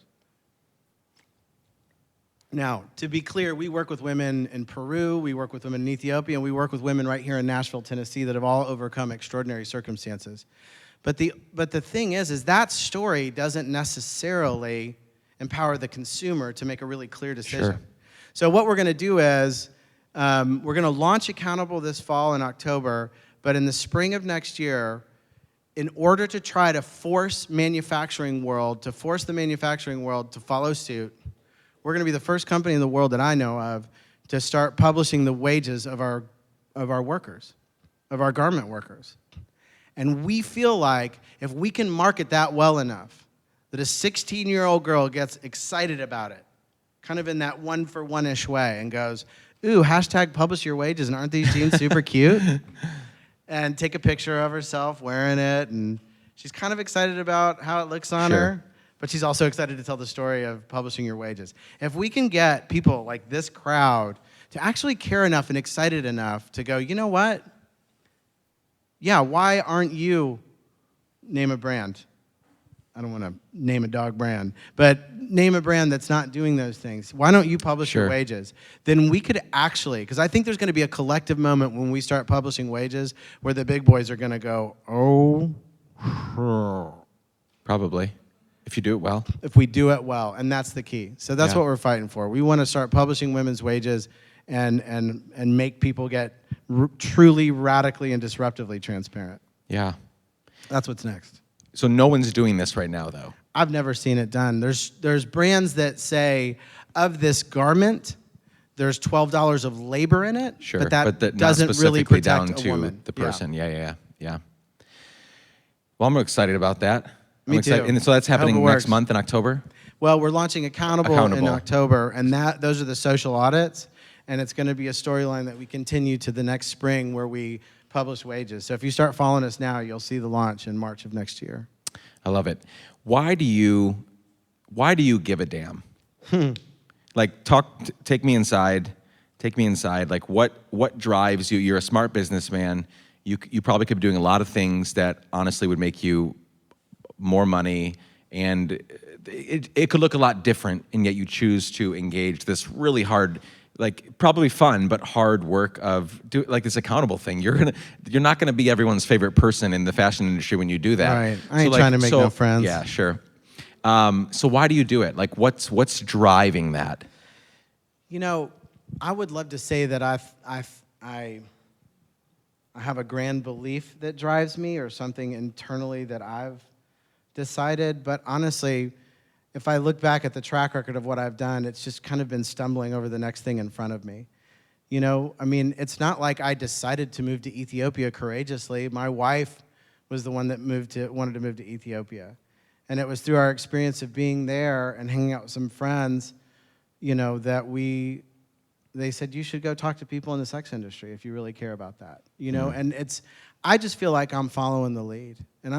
Speaker 5: Now, to be clear, we work with women in Peru, we work with women in Ethiopia, and we work with women right here in Nashville, Tennessee that have all overcome extraordinary circumstances. But the thing is that story doesn't necessarily empower the consumer to make a really clear decision.
Speaker 1: Sure.
Speaker 5: So what we're going to do is we're going to launch Accountable this fall in October, but in the spring of next year, in order to try to force the manufacturing world to follow suit, we're going to be the first company in the world that I know of to start publishing the wages of our workers, of our garment workers. And we feel like if we can market that well enough, that a 16-year-old girl gets excited about it, kind of in that one-for-one-ish way, and goes, ooh, hashtag publish your wages, and aren't these jeans super cute? And take a picture of herself wearing it, and she's kind of excited about how it looks on her, but she's also excited to tell the story of publishing your wages. If we can get people like this crowd to actually care enough and excited enough to go, you know what? Yeah, why aren't you, name a brand. I don't want to name a dog brand, but name a brand that's not doing those things. Why don't you publish your wages? Then we could actually, because I think there's going to be a collective moment when we start publishing wages where the big boys are going to go, oh.
Speaker 1: Probably. If you do it well.
Speaker 5: If we do it well, and that's the key. So that's what we're fighting for. We want to start publishing women's wages and make people get truly, radically, and disruptively transparent.
Speaker 1: Yeah.
Speaker 5: That's what's next.
Speaker 1: So no one's doing this right now, though.
Speaker 5: I've never seen it done. There's brands that say, of this garment, there's $12 of labor in it,
Speaker 1: Sure,
Speaker 5: but that
Speaker 1: not
Speaker 5: doesn't really
Speaker 1: specifically
Speaker 5: protect
Speaker 1: down
Speaker 5: a
Speaker 1: to
Speaker 5: woman.
Speaker 1: the person. Yeah. Well, I'm excited about that.
Speaker 5: Me
Speaker 1: I'm excited.
Speaker 5: too.
Speaker 1: And so that's
Speaker 5: I hope
Speaker 1: happening
Speaker 5: it
Speaker 1: next
Speaker 5: works.
Speaker 1: month in October?
Speaker 5: Well, we're launching Accountable in October, and those are the social audits, and it's going to be a storyline that we continue to the next spring where we publish wages. So if you start following us now, you'll see the launch in March of next year.
Speaker 1: I love it. Why do you give a damn? Like, take me inside. Like, what drives you? You're a smart businessman. You probably could be doing a lot of things that honestly would make you more money, and it could look a lot different, and yet you choose to engage this really hard, like probably fun but hard work of like this accountable thing. You're not gonna be everyone's favorite person in the fashion industry when you do that.
Speaker 5: Right. I ain't trying to make no friends.
Speaker 1: Yeah, sure. So why do you do it? Like, what's driving that?
Speaker 5: I would love to say that I have a grand belief that drives me, or something internally that I've decided, but honestly, if I look back at the track record of what I've done, it's just kind of been stumbling over the next thing in front of me. It's not like I decided to move to Ethiopia courageously. My wife was the one that wanted to move to Ethiopia. And it was through our experience of being there and hanging out with some friends, that they said, you should go talk to people in the sex industry if you really care about that. And I just feel like I'm following the lead. And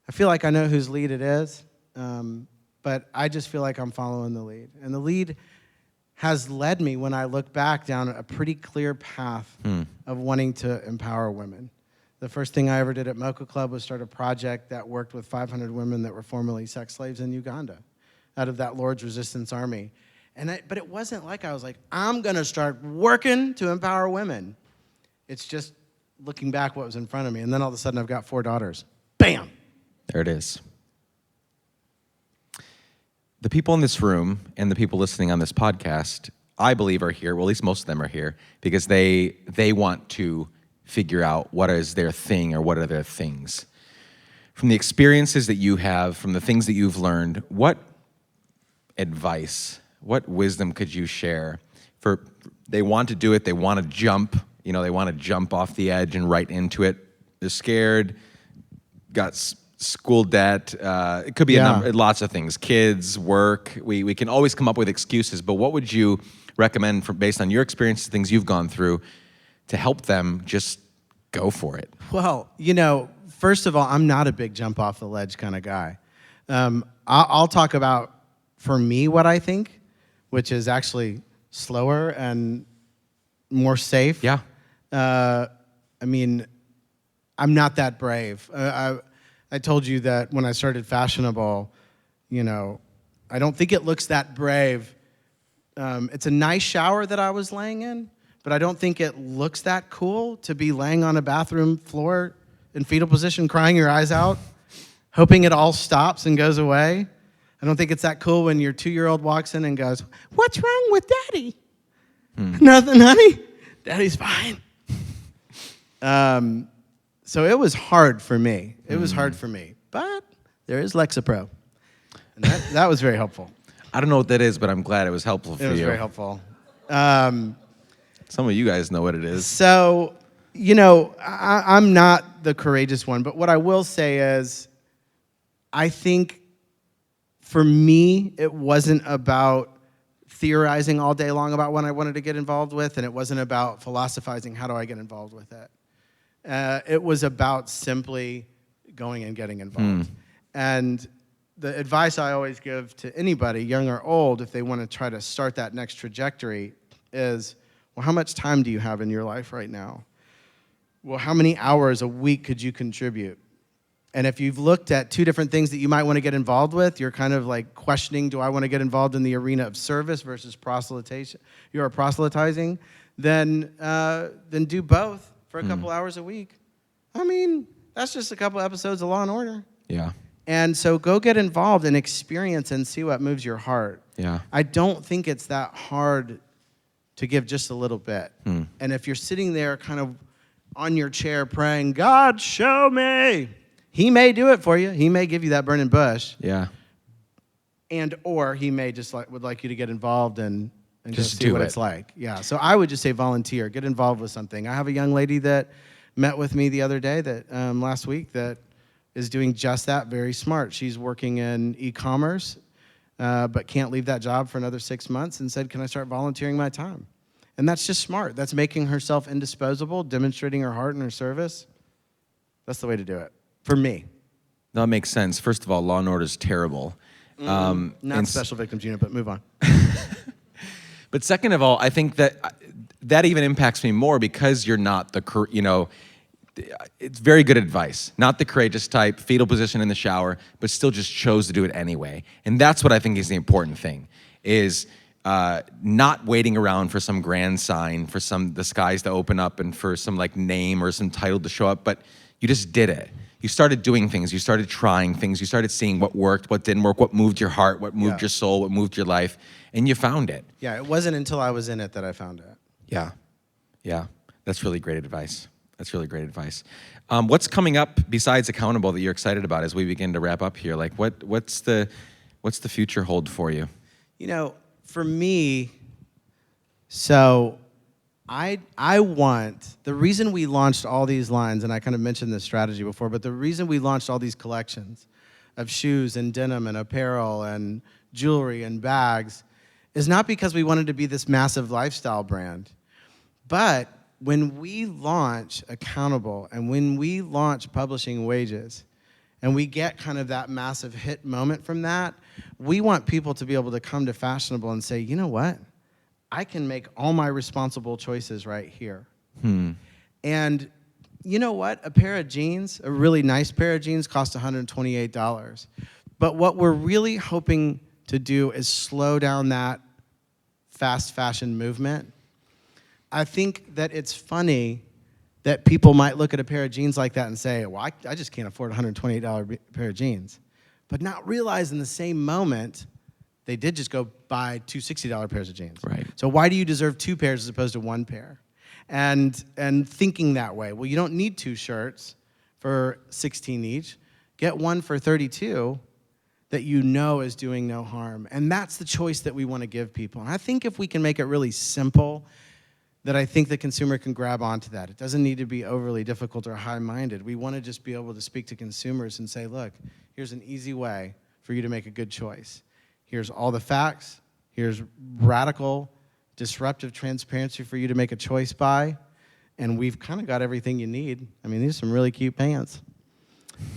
Speaker 5: I feel like I know whose lead it is, but I just feel like I'm following the lead. And the lead has led me, when I look back, down a pretty clear path of wanting to empower women. The first thing I ever did at Mocha Club was start a project that worked with 500 women that were formerly sex slaves in Uganda, out of that Lord's Resistance Army. But it wasn't like I was like, I'm going to start working to empower women. It's just looking back what was in front of me. And then all of a sudden, I've got 4 daughters. Bam!
Speaker 1: There it is. the people in this room and the people listening on this podcast, I believe, are here, well, at least most of them are here, because they want to figure out what is their thing or what are their things. From the experiences that you have, from the things that you've learned, what advice, what wisdom could you share for they want to do it, they want to jump, they want to jump off the edge and right into it. They're scared, got school debt. It could be lots of things, kids, work. We can always come up with excuses, but what would you recommend based on your experiences, things you've gone through, to help them just go for it?
Speaker 5: Well, first of all, I'm not a big jump off the ledge kind of guy. I'll talk about, for me, what I think, which is actually slower and more safe.
Speaker 1: Yeah.
Speaker 5: I'm not that brave. I told you that when I started Fashionable, I don't think it looks that brave. It's a nice shower that I was laying in, but I don't think it looks that cool to be laying on a bathroom floor in fetal position, crying your eyes out, hoping it all stops and goes away. I don't think it's that cool when your 2-year-old walks in and goes, "What's wrong with Daddy?" "Nothing, honey. Daddy's fine." So it was hard for me. But there is Lexapro, and that was very helpful.
Speaker 1: I don't know what that is, but I'm glad it was helpful for you.
Speaker 5: It was very helpful.
Speaker 1: Some of you guys know what it is.
Speaker 5: So, I'm not the courageous one, but what I will say is, I think for me, it wasn't about theorizing all day long about what I wanted to get involved with, and it wasn't about philosophizing, how do I get involved with it? It was about simply going and getting involved. And the advice I always give to anybody, young or old, if they want to try to start that next trajectory is, well, how much time do you have in your life right now? Well, how many hours a week could you contribute? And if you've looked at 2 different things that you might want to get involved with, you're kind of like questioning, do I want to get involved in the arena of service versus proselytization? You're proselytizing, then do both for a couple hours a week. That's just a couple episodes of Law and Order.
Speaker 1: Yeah.
Speaker 5: And so go get involved and experience and see what moves your heart.
Speaker 1: Yeah.
Speaker 5: I don't think it's that hard to give just a little bit. And if you're sitting there kind of on your chair praying, "God, show me," He may do it for you. He may give you that burning bush.
Speaker 1: Yeah.
Speaker 5: Or He may just would like you to get involved and
Speaker 1: just
Speaker 5: see
Speaker 1: do
Speaker 5: what
Speaker 1: it.
Speaker 5: It's like. Yeah. So I would just say volunteer. Get involved with something. I have a young lady that met with me the other day, last week, that is doing just that. Very smart. She's working in e-commerce, but can't leave that job for another 6 months, and said, "Can I start volunteering my time?" And that's just smart. That's making herself indisposable, demonstrating her heart and her service. That's the way to do it, for me.
Speaker 1: That makes sense. First of all, Law and Order is terrible.
Speaker 5: Not Special Victims Unit, but move on.
Speaker 1: But second of all, I think that even impacts me more because you're not it's very good advice. Not the courageous type, fetal position in the shower, but still just chose to do it anyway. And that's what I think is the important thing, is not waiting around for some grand sign, for the skies to open up and for some name or some title to show up, but you just did it. You started doing things, you started trying things, you started seeing what worked, what didn't work, what moved your heart, what moved your soul, what moved your life, and you found it.
Speaker 5: Yeah, it wasn't until I was in it that I found it.
Speaker 1: Yeah. Yeah. That's really great advice. What's coming up besides Accountable that you're excited about as we begin to wrap up here? What's the future hold for you?
Speaker 5: For me, so I want, the reason we launched all these lines, and I kind of mentioned this strategy before, but the reason we launched all these collections of shoes and denim and apparel and jewelry and bags is not because we wanted to be this massive lifestyle brand, but when we launch Accountable and when we launch Publishing Wages and we get kind of that massive hit moment from that, we want people to be able to come to Fashionable and say, you know what? I can make all my responsible choices right here. And you know what? A pair of jeans, a really nice pair of jeans, costs $128. But what we're really hoping to do is slow down that fast fashion movement. I think that it's funny that people might look at a pair of jeans like that and say, well, I just can't afford a $128 pair of jeans. But not realize in the same moment They did just go buy two $60 pairs of jeans.
Speaker 1: Right.
Speaker 5: So why do you deserve two pairs as opposed to one pair? And thinking that way, well, you don't need two shirts for $16 each. Get one for $32 that you know is doing no harm. And that's the choice that we want to give people. And I think if we can make it really simple, that I think the consumer can grab onto that. It doesn't need to be overly difficult or high-minded. We want to just be able to speak to consumers and say, look, here's an easy way for you to make a good choice. Here's all the facts. Here's radical, disruptive transparency for you to make a choice by. And we've kind of got everything you need. I mean, these are some really cute pants.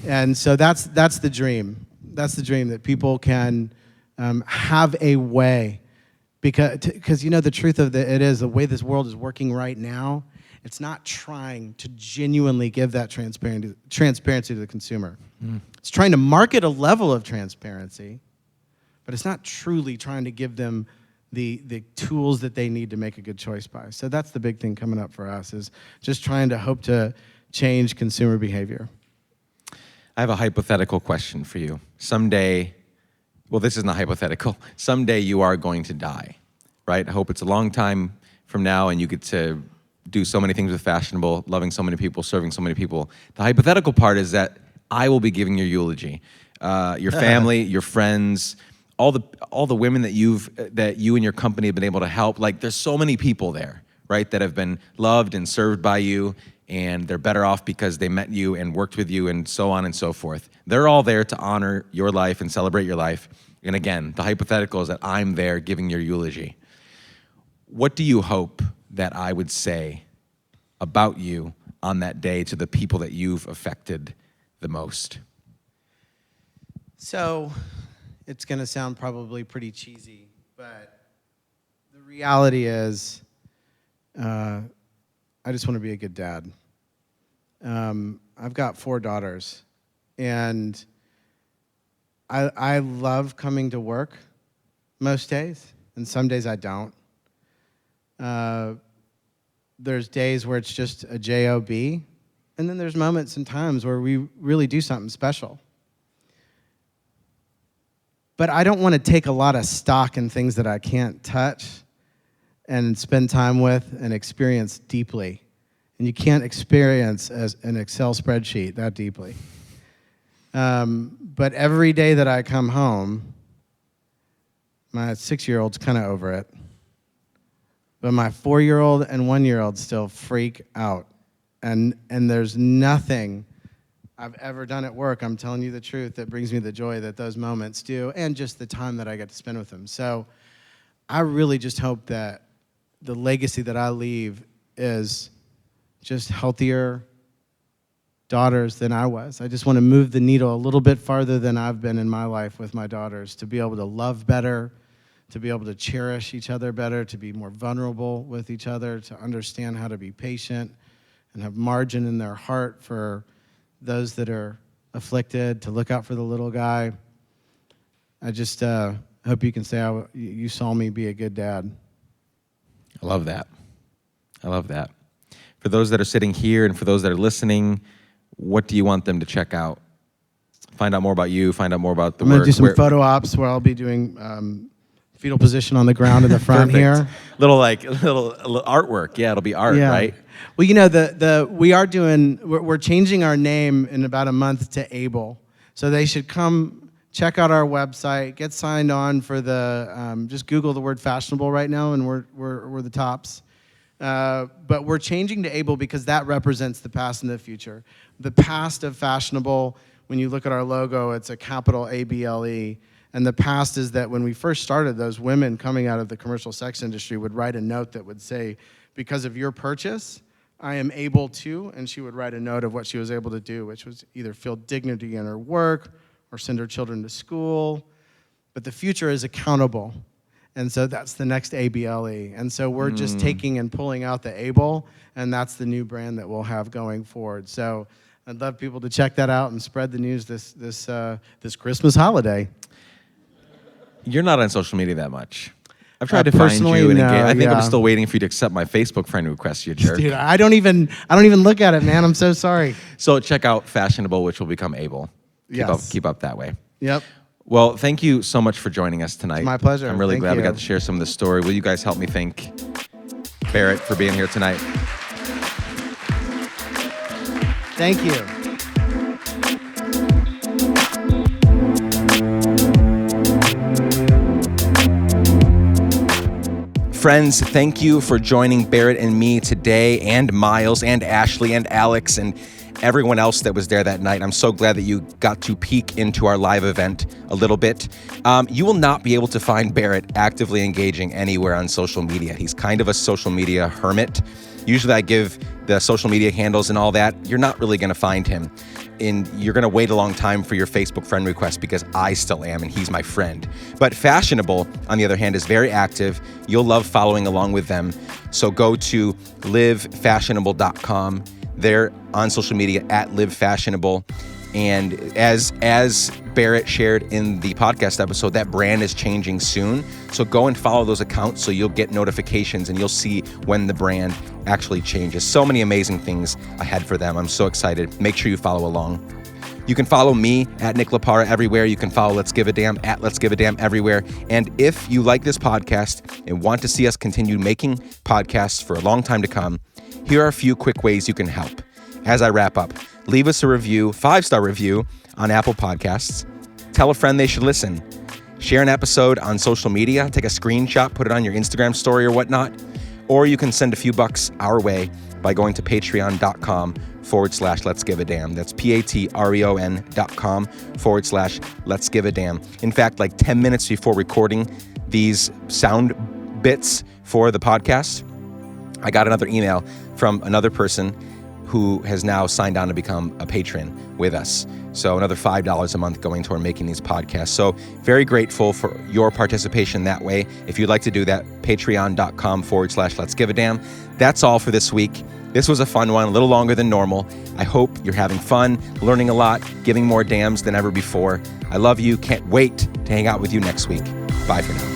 Speaker 5: And so that's the dream. That's the dream, that people can have a way. Because you know, the truth of it is, the way this world is working right now, it's not trying to genuinely give that transparency to the consumer. It's trying to market a level of transparency, but it's not truly trying to give them the tools that they need to make a good choice by. So that's the big thing coming up for us, is just trying to hope to change consumer behavior.
Speaker 1: I have a hypothetical question for you. Someday, well, this isn't hypothetical. Someday you are going to die, right? I hope it's a long time from now and you get to do so many things with Fashionable, loving so many people, serving so many people. The hypothetical part is that I will be giving your eulogy. Your family, your friends, all the women that you and your company have been able to help. Like, there's so many people there, right, that have been loved and served by you, and they're better off because they met you and worked with you and so on and so forth. They're all there to honor your life and celebrate your life. And again, the hypothetical is that I'm there giving your eulogy. What do you hope that I would say about you on that day to the people that you've affected the most?
Speaker 5: So it's going to sound probably pretty cheesy, but the reality is, I just want to be a good dad. I've got 4 daughters, and I love coming to work most days, and some days I don't. There's days where it's just a job, and then there's moments and times where we really do something special. But I don't want to take a lot of stock in things that I can't touch and spend time with and experience deeply. And you can't experience as an Excel spreadsheet that deeply. But every day that I come home, my 6-year-old's kind of over it. But my 4-year-old and 1-year-old still freak out. And there's nothing I've ever done at work, I'm telling you the truth, that brings me the joy that those moments do, and just the time that I get to spend with them. So I really just hope that the legacy that I leave is just healthier daughters than I was. I just want to move the needle a little bit farther than I've been in my life with my daughters, to be able to love better, to be able to cherish each other better, to be more vulnerable with each other, to understand how to be patient and have margin in their heart for those that are afflicted, to look out for the little guy. I just hope you can say you saw me be a good dad.
Speaker 1: I love that. I love that. For those that are sitting here and for those that are listening, what do you want them to check out? Find out more about you, find out more about the
Speaker 5: I'm going to
Speaker 1: work.
Speaker 5: do some photo ops where I'll be doing fetal position on the ground in the front here.
Speaker 1: Little artwork. Yeah, it'll be art,
Speaker 5: Yeah.
Speaker 1: right?
Speaker 5: Well, you know, we're changing our name in about a month to Able. So they should come check out our website, get signed on for the, just Google the word fashionable right now, and we're the tops. But we're changing to Able because that represents the past and the future. The past of fashionable, when you look at our logo, it's a capital ABLE. And the past is that when we first started, those women coming out of the commercial sex industry would write a note that would say, because of your purchase, I am able to, and she would write a note of what she was able to do, which was either feel dignity in her work or send her children to school. But the future is accountable. And so that's the next ABLE. And so we're just taking and pulling out the Able, and that's the new brand that we'll have going forward. So I'd love people to check that out and spread the news this Christmas holiday.
Speaker 1: You're not on social media that much. I've tried to find you and engage. I think I'm still waiting for you to accept my Facebook friend request, you jerk.
Speaker 5: Dude, I don't even look at it, man. I'm so sorry.
Speaker 1: So check out Fashionable, which will become Able.
Speaker 5: Yes.
Speaker 1: Keep up that way.
Speaker 5: Yep.
Speaker 1: Well, thank you so much for joining us tonight.
Speaker 5: It's my pleasure.
Speaker 1: I'm really
Speaker 5: Thank
Speaker 1: glad we
Speaker 5: you.
Speaker 1: got to share some of the story. Will you guys help me thank Barrett for being here tonight?
Speaker 5: Thank you.
Speaker 1: Friends, thank you for joining Barrett and me today, and Miles and Ashley and Alex and everyone else that was there that night. I'm so glad that you got to peek into our live event a little bit. You will not be able to find Barrett actively engaging anywhere on social media. He's kind of a social media hermit. Usually I give the social media handles and all that. You're not really going to find him. And you're going to wait a long time for your Facebook friend request because I still am and he's my friend. But Fashionable, on the other hand, is very active. You'll love following along with them. So go to livefashionable.com. They're on social media at livefashionable. And as Barrett shared in the podcast episode, that brand is changing soon. So go and follow those accounts so you'll get notifications and you'll see when the brand actually changes. So many amazing things ahead for them. I'm so excited. Make sure you follow along. You can follow me at Nick LaPara everywhere. You can follow Let's Give a Damn at Let's Give a Damn everywhere. And if you like this podcast and want to see us continue making podcasts for a long time to come, here are a few quick ways you can help. As I wrap up, leave us a review, 5-star review on Apple Podcasts. Tell a friend they should listen. Share an episode on social media. Take a screenshot, put it on your Instagram story or whatnot. Or you can send a few bucks our way by going to patreon.com/Let's Give a Damn. That's patreon.com/Let's Give a Damn. In fact, like 10 minutes before recording these sound bits for the podcast, I got another email from another person who has now signed on to become a patron with us. So another $5 a month going toward making these podcasts. So very grateful for your participation that way. If you'd like to do that, patreon.com/Let's Give a Damn. That's all for this week. This was a fun one, a little longer than normal. I hope you're having fun, learning a lot, giving more damns than ever before. I love you. Can't wait to hang out with you next week. Bye for now.